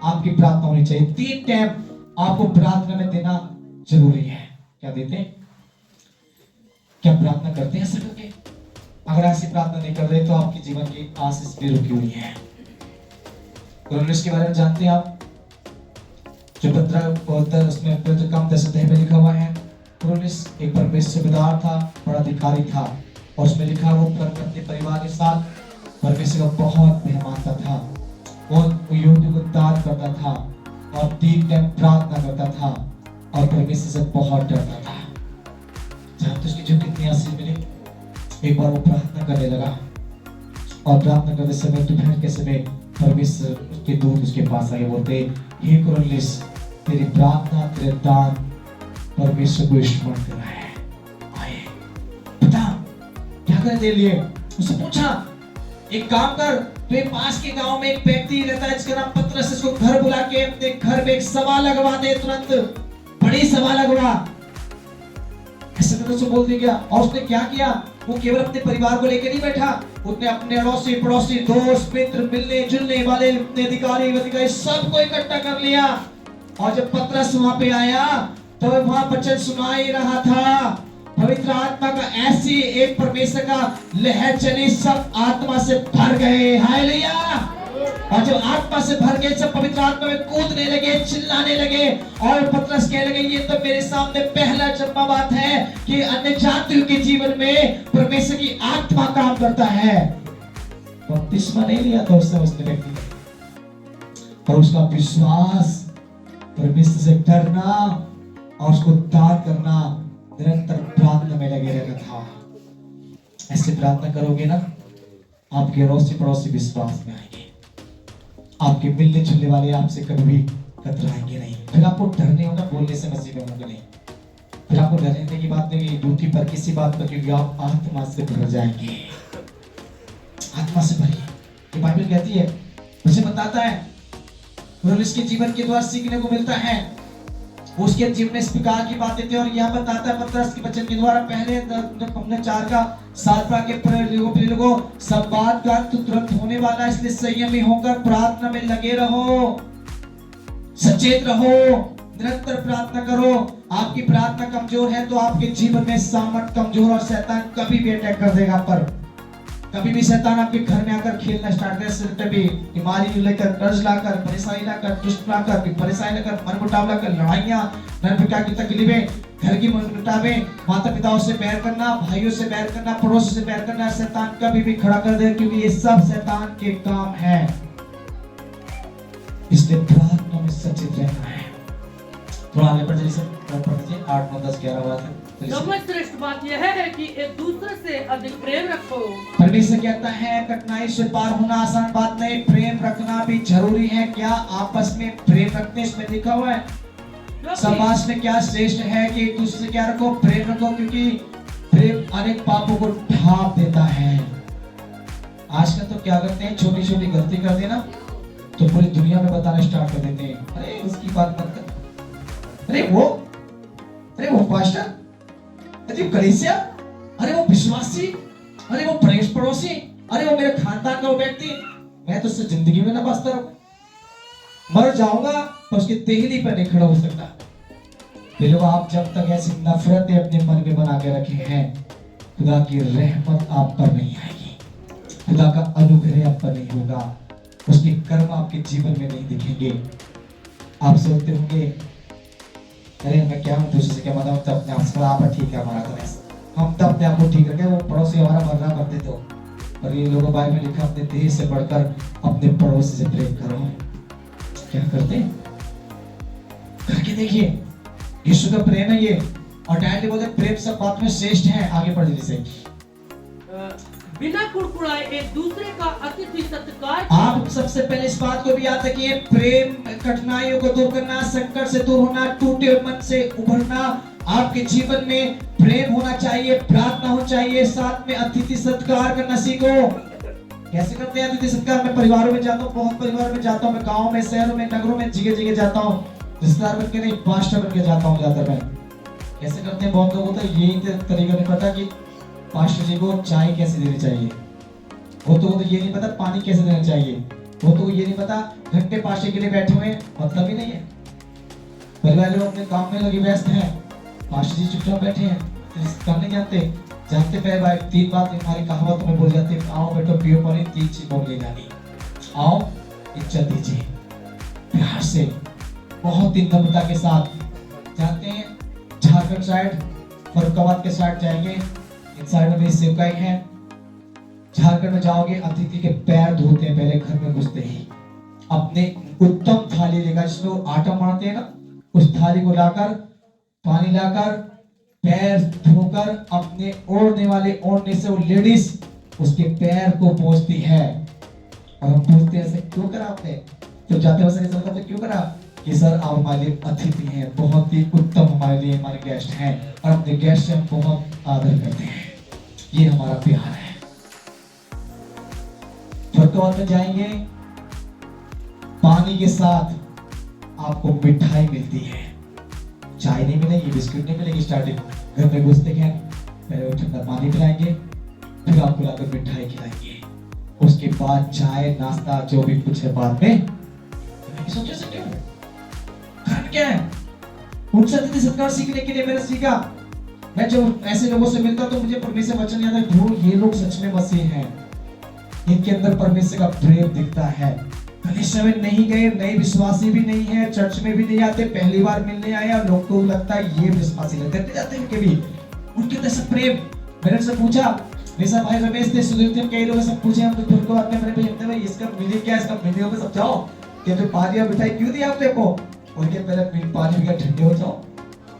आपकी प्रार्थना होनी चाहिए। 3 टाइम आपको प्रार्थना में देना जरूरी है। क्या देते हैं? क्या प्रार्थना करते हैं ऐसा करके? अगर ऐसी प्रार्थना नहीं कर रहे तो आपके जीवन की आशीष भी रुकी हुई है। कुरिन्थियों के बारे में जानते हैं आप? जो 15 उसमें काम 10 अध्याय में लिखा हुआ है, कुरिन्थियों एक परमेश्वरदार था, बड़ा अधिकारी था, और उसमें लिखा वो अपने परिवार के साथ परमेश्वर का बहुत प्रेम मानता था। वो यहूदियों को दान करता था और 3 टाइम प्रार्थना करता था और परमेश्वर से बहुत डरता था। जानते उसकी जो कितनी आशीष मिली? एक बार वो प्रार्थना करने लगा और प्रार्थना करते समय दोपहर के समय परमेश्वर के दूत उसके पास आए, बोलते, हे कुरिन्थियों, तेरी प्रार्थना तेरे दान परमेश्वर को स्मरण कर रहा है। आए पता क्या करने के लिए? उससे पूछा, एक काम कर, तो पास के गांव में एक व्यक्ति रहता है जिसका नाम पतरस, इसको घर बुला के अपने घर में एक सभा लगवा दे, तुरंत बड़ी सभा लगवा। ऐसे तो उसको बोल दिया। और उसने क्या किया? वो केवल अपने परिवार को लेकर नहीं बैठा, उसने अपने अड़ोसी पड़ोसी दोस्त मित्र मिलने जुलने वाले अधिकारी सबको इकट्ठा कर लिया। और जब पतरस वहां पे आया तो वहां वचन सुना ही रहा था, पवित्र आत्मा का ऐसी एक परमेश्वर का लहर चली, सब आत्मा से भर गए। हालेलुया। और जब आत्मा से भर गए सब पवित्र आत्मा में कूदने लगे, चिल्लाने लगे, और पतरस कहने लगे, ये तो मेरे सामने पहला जन्मा बात है कि अन्य जातियों के जीवन में परमेश्वर की आत्मा काम करता है। बपतिस्मा नहीं लिया था उसने व्यक्ति, और उसका विश्वास, परमेश्वर से डरना और उसको दान करना, निरंतर प्रार्थना में लगे रहना था। ऐसे प्रार्थना करोगे ना, आपके अड़ोसी पड़ोसी विश्वास में आएंगे, आपके मिलने जुलने वाले आपसे कभी भी कतराएंगे नहीं। फिर आपको डर नहीं होगा बोलने से मसीह में होंगे नहीं, फिर आपको डरने की बात नहीं, झूठी पर किसी बात पर, क्योंकि आप आत्मा से भर जाएंगे। आत्मा से भरिए, ये बाइबल कहती है, मुझे बताता है इसके जीवन के द्वारा सीखने को मिलता है। उसके जीवन में इस प्रकार की बातें थी, और यहाँ बताता है पतरस के वचन के द्वारा, पहले हमने 4 का 7 के लोगों सब बात का तुरंत होने वाला, इसलिए संयमी होकर प्रार्थना में लगे रहो, सचेत रहो, निरंतर प्रार्थना करो। आपकी प्रार्थना कमजोर है तो आपके जीवन में सामर्थ कमजोर, और शैतान कभी भी अटैक कर देगा। पर कभी भी शैतान आपके घर में आकर खेलना स्टार्ट करे, सिर पे भी बीमारी लेकर, कर्ज लाकर, परेशानी लाकर, दुष्ट लाकर, परेशानी लाकर, मनमुटाव लाकर, लड़ाइयां, नर प्रकार की तकलीफें, घर की मनमुटावे, माता पिताओं से बैर करना, भाइयों से बैर करना, पड़ोसी से बैर करना, शैतान कभी भी खड़ा कर दे, क्योंकि ये सब शैतान के काम है। इसलिए प्रार्थना में सचेत रहना है। थोड़ा आगे बढ़ जाइए, 8, 9, 10, 11 बात सबसे श्रेष्ठ बात यह है कि एक दूसरे से अधिक प्रेम रखो। परमेश्वर कहता है कठिनाई से पार होना आसान बात नहीं, प्रेम रखना भी जरूरी है। क्या आपस में प्रेम रखने, इसमें लिखा हुआ है समाज में क्या श्रेष्ठ है कि एक दूसरे से क्या रखो, प्रेम रखो, क्योंकि प्रेम अनेक पापों को ढांप देता है। आजकल तो क्या करते हैं, छोटी छोटी गलती कर देना तो पूरी दुनिया में बताना स्टार्ट कर देते हैं, अरे उसकी बात मत कर, अरे वो पास्टर, अरे कलीसिया, अरे वो विश्वासी, अरे वो पड़ोसी, अरे वो मेरे खानदान का वो व्यक्ति, मैं तो उससे जिंदगी में ना बचता रहूं, मर जाऊंगा तो उसकी देहली पर नहीं खड़ा हो सकता। लोग आप जब तक ऐसी नफरतें अपने मन में बना के रखे हैं, खुदा की रहमत आप पर नहीं आएगी, खुदा का अनुग्रह आप पर नहीं होगा, उसके कर्म आपके जीवन में नहीं दिखेंगे। आप सोचते होंगे, अरे मैं क्या हूँ, दूसरे से क्या बताऊँ, तब अपने आप ठीक है हमारा, तो हम तब अपने आप को ठीक रखे, वो पड़ोसी हमारा मरना करते तो। और ये लोगों बाइबल में लिखा, अपने देह से बढ़कर अपने पड़ोसी से प्रेम करो। क्या करते हैं, करके देखिए, यीशु का प्रेम है ये। और डायरेक्टली बोलते प्रेम सब बात में श्रेष्ठ है। आगे बढ़ जैसे बिना कुड़कुड़ाए एक दूसरे का अतिथि सत्कार। आप सबसे पहले इस बात को भी याद रखिए, प्रेम कठिनाइयों को दूर करना, संकट से दूर होना, टूटे मन से उभरना। आपके जीवन में प्रेम होना चाहिए, प्रार्थना होना चाहिए, साथ में अतिथि सत्कार करना सीखो। कैसे करते हैं अतिथि सत्कार? मैं परिवारों में जाता हूँ, बहुत परिवारों में जाता हूँ, मैं गाँव में, शहरों में, नगरों में, जगह जगह जाता हूँ, रिश्तेदार बन के नहीं, पास्टर बन के जाता हूँ ज्यादातर मैं। कैसे करते हैं, बहुत लोगों को तो यही तरीका नहीं पता कि पास्टर जी को चाय कैसे देनी चाहिए, वो तो ये नहीं पता पानी कैसे देना चाहिए, वो तो ये नहीं पता घंटे पास्टर के लिए बैठे हुए, मतलब ही नहीं है। परिवार लोग अपने काम में लगे व्यस्त हैं, पास्टर जी चुपचाप बैठे हैं, काम नहीं जानते पे भाई 3 बात हमारी कहावत में बोल जाती है, आओ बेटो पियो पानी 3 चीज बोल ले जानी, आओ इज्जत दीजिए प्यार से, बहुत ही नम्रता के साथ। जाते हैं झारखंड साइड, फरुखाबाद के साइड जाएंगे, इन साइड में मेरी सेवकाई है। झारखंड में जाओगे, अतिथि के पैर धोते हैं पहले घर में घुसते ही, अपने उत्तम थाली लेकर, जिसमें आटा मारते हैं ना, उस थाली को लाकर, पानी लाकर, पैर धोकर अपने ओढ़ने वाले ओढ़ने से वो लेडीज उसके पैर को पोंछती है। और हम पूछते हैं ऐसे क्यों करा आपने, तो जाते वैसे सर क्यों करा कि सर आप हमारे लिए अतिथि हैं, बहुत ही उत्तम हमारे लिए हमारे गेस्ट हैं, और अपने गेस्ट से हम बहुत आदर करते हैं, ये हमारा प्यार है। फरुखाबाद में जाएंगे, पानी के साथ आपको मिठाई मिलती है, चाय नहीं मिलेगी, बिस्कुट नहीं मिलेगी। स्टार्टिंग घर में घुसते हैं, पहले वो ठंडा पानी पिलाएंगे, फिर आपको लाकर मिठाई खिलाएंगे, उसके बाद चाय नाश्ता जो भी कुछ है बाद में। सोचे से क्यों कारण क्या है, उनसे अतिथि सत्कार सीखने के लिए मैंने सीखा। मैं जब ऐसे लोगों से मिलता तो मुझे परमेश्वर वचन याद है, जो ये लोग सच में मसीह हैं, इनके अंदर परमेश्वर का प्रेम दिखता है। कलीसिया में नहीं गए, नए विश्वासी भी नहीं है, चर्च में भी नहीं आते, पहली बार मिलने आए और लोग को लगता है ये विश्वासी लगते जाते हैं, कभी उनके अंदर से प्रेम। मैंने से पूछा, मेरा भाई रमेश थे, सुधीर थे, कई लोगों से पूछे, हम तो को आपने मैंने भाई इसका मीनिंग क्या है, इसका मीनिंग में समझाओ कि तो पानी और मिठाई क्यों दी आपने को, उनके पहले पानी पीकर ठंडे हो जाओ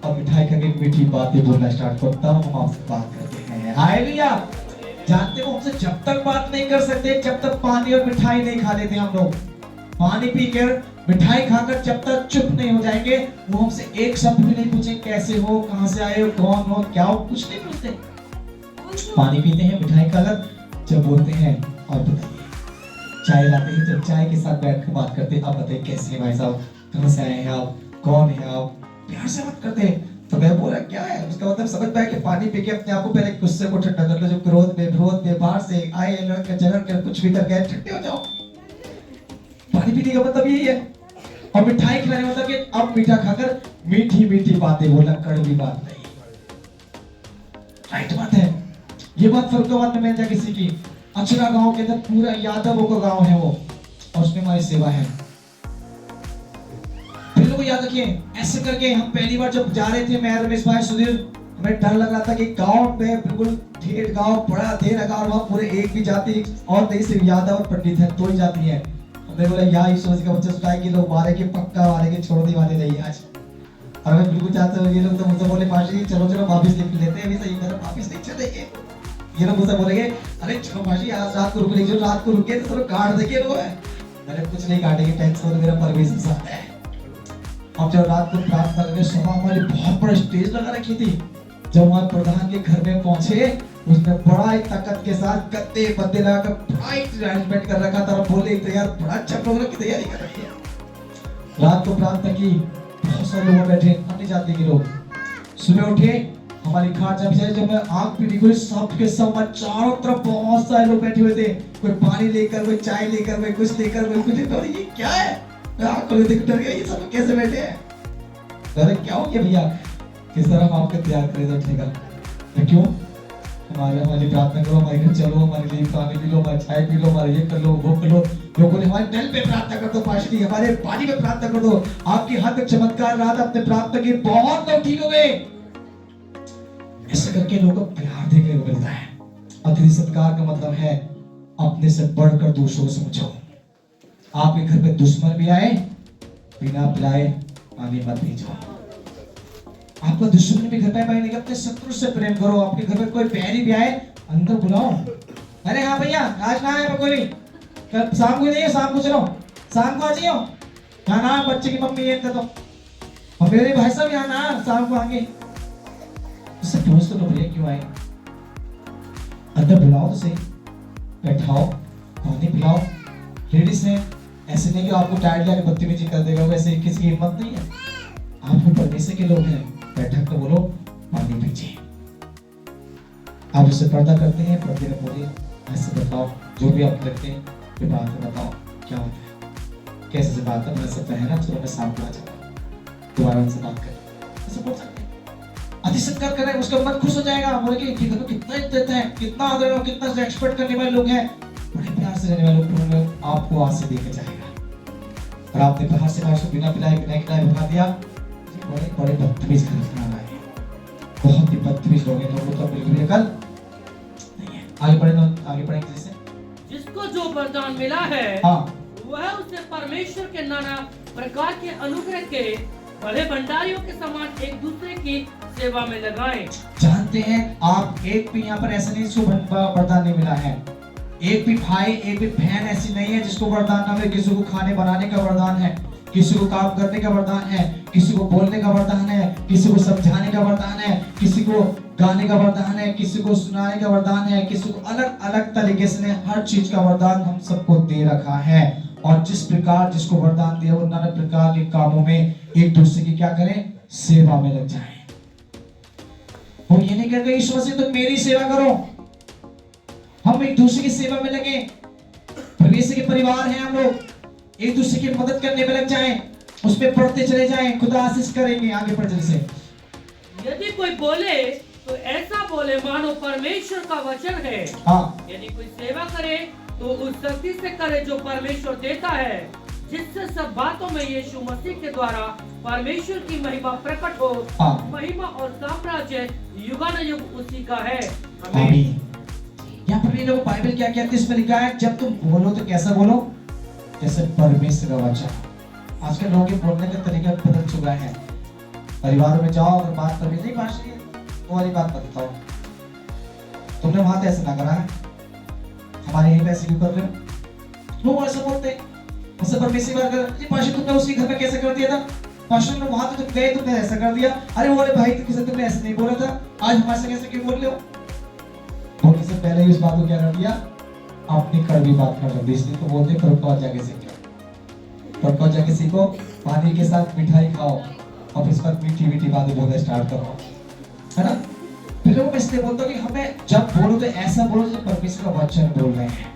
और मिठाई खा के मीठी बातें बोलना स्टार्ट करो, तब हम आपसे बात करते हैं। हालेलुया। जानते हो हमसे जब तक बात नहीं कर सकते जब तक पानी और मिठाई नहीं खा लेते हम लोग। पानी पीकर मिठाई खाकर जब तक चुप नहीं हो जाएंगे, वो हमसे एक शब्द भी नहीं पूछे कैसे हो, कहां से आए हो, कौन हो, क्या हो, कुछ नहीं पूछते। पानी पीते हैं, मिठाई खाकर जब बोलते हैं और बताइए, चाय लाते हैं, जब चाय के साथ बैठ कर बात करते हैं, आप बताइए कैसे हैं भाई साहब, कहां से आए हैं आप, कौन है आप, प्यार से बात करते हैं। तो मैं बोला क्या है, उसका मतलब समझ पाया कि पानी पी के अपने आप को पहले गुस्से को ठंडा कर लो, जो क्रोध में बाहर से आए लड़के जलन कर कुछ भी कर गए, ठंडे हो जाओ। पानी पीने का मतलब यही है। और मिठाई खिलाने मतलब कि अब मीठा खाकर मीठी मीठी बातें बोलना, कड़वी बात नहीं। राइट बात है। ये बात फरुखाबाद में मैंने जाके सीखी। अचरा गांव के अंदर पूरा यादवों का गांव है वो, और उसमें हमारी सेवा है। फिर लोग याद रखिए, ऐसे करके हम पहली बार जब जा रहे थे, मैं रमेश भाई सुधीर, हमें डर लग रहा था कि गांव में बिल्कुल ठेठ गांव, बड़ा देर गांव, वहां पूरे एक भी जाति और नहीं, सिर्फ यादव और पंडित है, दो ही जाति है। हमने बोला यहाँ ईश्वर का बच्चा सुनाए कि लोग मारेंगे, पक्का मारेंगे, छोड़ने वाले नहीं आज। और मैं बिल्कुल चाहते हो, ये लोग तो मुझसे बोले पाशी जी चलो चलो वापिस लिख लेते हैं, अभी सही तरह वापिस नहीं चलेंगे। ये लोग मुझसे बोलेंगे अरे चलो पाशी आज रात को रुक लीजिए, रात को रुके तो काट देंगे लोग है। मैंने कुछ नहीं काटेंगे, टेंशन तो मेरा परमेश्वर साथ है। हम जब रात को प्रार्थना करके सभा हमारी बहुत बड़ा स्टेज लगा रखी थी, जब हमारे प्रधान के घर में पहुंचे, उसने बड़ा ही ताकत के साथ गद्दे बद्दे लगाकर बड़ा अरेंजमेंट कर रखा था, बोले तैयार, बड़ा अच्छा प्रोग्राम की तैयारी कर रखी है। रात को प्रार्थना की, बहुत सारे लोग बैठे, अन्य जाति के लोग। सुबह उठे, हमारी खाट जब मैं आंख पीटी कोई सब के सब चारों तरफ बहुत सारे लोग बैठे हुए थे, कोई पानी लेकर, कोई चाय लेकर, कोई कुछ लेकर, कोई कुछ लेकर। ये क्या है, मैं आंख खोले देख डर गया, ये सब कैसे बैठे हैं। अरे क्या हो गया भैया, किस तरह हम आपको तैयार करें बैठने का, क्यों हमारी प्रार्थना करो, हमारे घर चलो, हमारे लिए पानी पी लो, हमारी चाय पी लो, हमारे ये कर लो, वो कर लो। लोगों ने हमारे दिल पे प्रार्थना कर दो पाशी, हमारे पानी पे प्रार्थना कर दो, आपकी हाथ तक चमत्कार रात अपने प्रार्थना की, बहुत लोग ठीक हो गए। ऐसे करके लोगों को प्यार देखने को मिलता है। अतिथि सत्कार का मतलब है अपने से बढ़कर दूसरों को समझो। आपके घर पे दुश्मन भी आए, बिना पिलाए पानी मत भेजो। आपका दुश्मन भी घर पे भाई नहीं, अपने शत्रु से प्रेम करो। आपके घर में कोई बैरी भी आए, अंदर बुलाओ। अरे हाँ भैया आज ना आए कोई, कल शाम को नहीं है, शाम को चलो, शाम को आ जाइयो। खाना बच्चे की मम्मी ये तो, और मेरे भाई साहब यहाँ ना शाम को आएंगे। उससे पूछ तो लो भैया क्यों आए, अंदर बुलाओ तो सही, बैठाओ, पानी पिलाओ। लेडीज ने ऐसे नहीं कि आपको टाइट लगा के बदतमीजी कर देगा, वैसे किसी की हिम्मत नहीं है। आपको परमेश्वर के लोग हैं, बैठक तो बोलो, पानी पीजिए। आप उससे पर्दा करते हैं, पर्दे में बोलिए, ऐसे बताओ जो भी आप लगते हैं, ये बात बताओ क्या होता है, कैसे से बात है, मैं सब है ना, चलो मैं शाम को आ जाऊंगा। दोबारा उनसे बात करें, ऐसे बोल सकते हैं। अति सत्कार करें, उसका मन खुश हो जाएगा, बोले कि देखो कितना इज्जत है, कितना आदर है, कितना एक्सपेक्ट करने वाले लोग हैं, बड़े प्यार से रहने वाले लोग आपको आज से देके जाएगा। और आपने बाहर से बाहर उसको बिना पिलाए बिना खिलाए भगा दिया, बड़े बड़े बदतमीज खाना है, बहुत ही बदतमीज लोग हैं, लोगों तो बिल्कुल कल नहीं है। आगे बढ़ेंगे जैसे जिसको जो वरदान मिला है हाँ वह उसे परमेश्वर के नाना प्रकार के अनुग्रह के बड़े भंडारियों के समान एक दूसरे की सेवा में लगाएं। जानते हैं आप, एक भी यहाँ पर ऐसा नहीं जिसको वरदान नहीं मिला है, एक भी भाई एक भी बहन ऐसी नहीं है जिसको वरदान ना मिले। किसी को खाने बनाने का वरदान है, किसी को काम करने का वरदान है, किसी को बोलने का वरदान है, किसी को समझाने का वरदान है, किसी को गाने का वरदान है, किसी को सुनाने का वरदान है, किसी को अलग अलग तरीके से हर चीज का वरदान हम सबको दे रखा है। और जिस प्रकार जिसको वरदान दिया वो नाना प्रकार के कामों में एक दूसरे की क्या करें, सेवा में लग जाएं। वो ये नहीं कहते यीशु मसीह तुम मेरी सेवा करो, हम एक दूसरे की सेवा में लगे, परमेश्वर के परिवार हैं हम लोग, एक दूसरे की मदद करने में लग जाएं, उसमें पढ़ते चले जाएं, खुदा आशीष करेंगे। आगे बढ़ जैसे यदि कोई बोले तो ऐसा बोले मानो परमेश्वर का वचन है। हाँ यदि कोई सेवा करे तो उस शक्ति से करे जो परमेश्वर देता है, जिससे सब बातों में यीशु मसीह के द्वारा परमेश्वर की महिमा प्रकट हो। हाँ। महिमा और साम्राज्य युगानुयुग उसी का है। आमीन। यहाँ पर भी लोग बाइबल क्या कहते हैं, इसमें लिखा है जब तुम बोलो तो कैसा बोलो, जैसे परमेश्वर का वचन। आजकल लोगों के बोलने का तरीका बदल चुका है। परिवारों में जाओ और बात करनी नहीं, भाषा वो वाली बात बताओ, तुमने वहां तो ऐसा ना करा है, हमारे यहीं पे ऐसे क्यों कर रहे हो, लोग ऐसा बोलते हैं। उससे परमेश्वर अगर पाशा तुमने उसके घर में कैसे कर दिया था, पाशा ने वहां तो तुम गए तुमने ऐसा कर दिया, अरे वो वाले भाई किसी तुमने ऐसे नहीं बोला था, आज हमारे से कैसे क्यों बोल रहे हो। वो किसी पहले ही इस बात को क्या कर दिया, अपनी कड़वी बात कर दी। इसलिए तो बोलते परपा जाके सीखो, परपा जाके सीखो, पानी के साथ मिठाई खाओ और इस पर मीठी मीठी बातें बोलना स्टार्ट करो, है ना। फिर मैं इसलिए बोलता हूँ कि हमें जब बोलो तो ऐसा बोलो जैसे परमेश्वर का वचन बोल रहे हैं।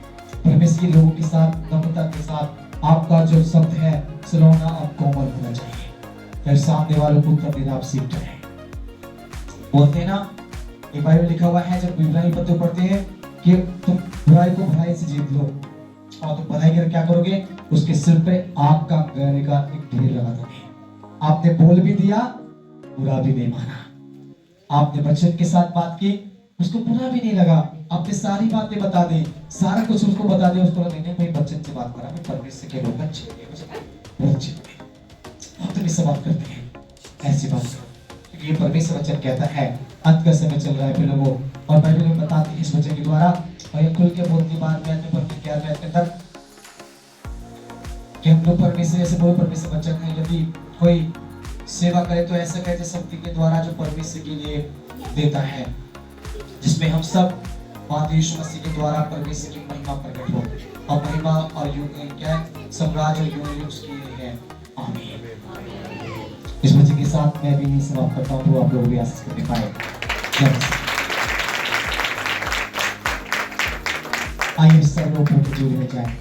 परमेश्वर के लोगों के साथ नम्रता के साथ आपका जो शब्द है सलोना और कोमल होना चाहिए, फिर सामने वालों को उत्तर देना आप सीख जाए। बोलते हैं ना, ये बाइबल लिखा हुआ है जब इब्रानी पत्र पढ़ते हैं कि तुम बुराई को भलाई से जीत लो और तुम भलाई कर क्या करोगे, उसके सिर पे आग का गहरे का एक ढेर लगा दोगे। आपने बोल भी दिया, बुरा भी नहीं माना, आपने वचन के साथ बात की, उसको बुरा भी नहीं लगा, आपने सारी बातें बता दी, सारा कुछ उसको बता दिया, उसको लगा नहीं भाई वचन से बात करा, मैं परमेश्वर के लोग अच्छे बहुत अच्छे हम तो इससे बात करते हैं, ऐसी बात करो क्योंकि ये परमेश्वर वचन कहता है अंत का समय चल रहा है फिर लोगों, और बाइबल में बताती है इस वचन के द्वारा। और ये खुल के बोलती बात में अपने पर क्या है के अंदर कि हम लोग परमेश्वर ऐसे बोलो, परमेश्वर वचन है यदि कोई सेवा करे तो ऐसा करे शक्ति के द्वारा जो परमेश्वर के लिए देता है, जिसमें हम सब बात यीशु मसीह के द्वारा परमेश्वर की महिमा प्रकट हो, और महिमा और युग क्या है, साम्राज्य और युग की है। आमीन। इस वचन के साथ मैं भी समाप्त करता हूँ, तो आप लोग भी आशीष करने पाए। आइए सब लोग जुड़े में जाए।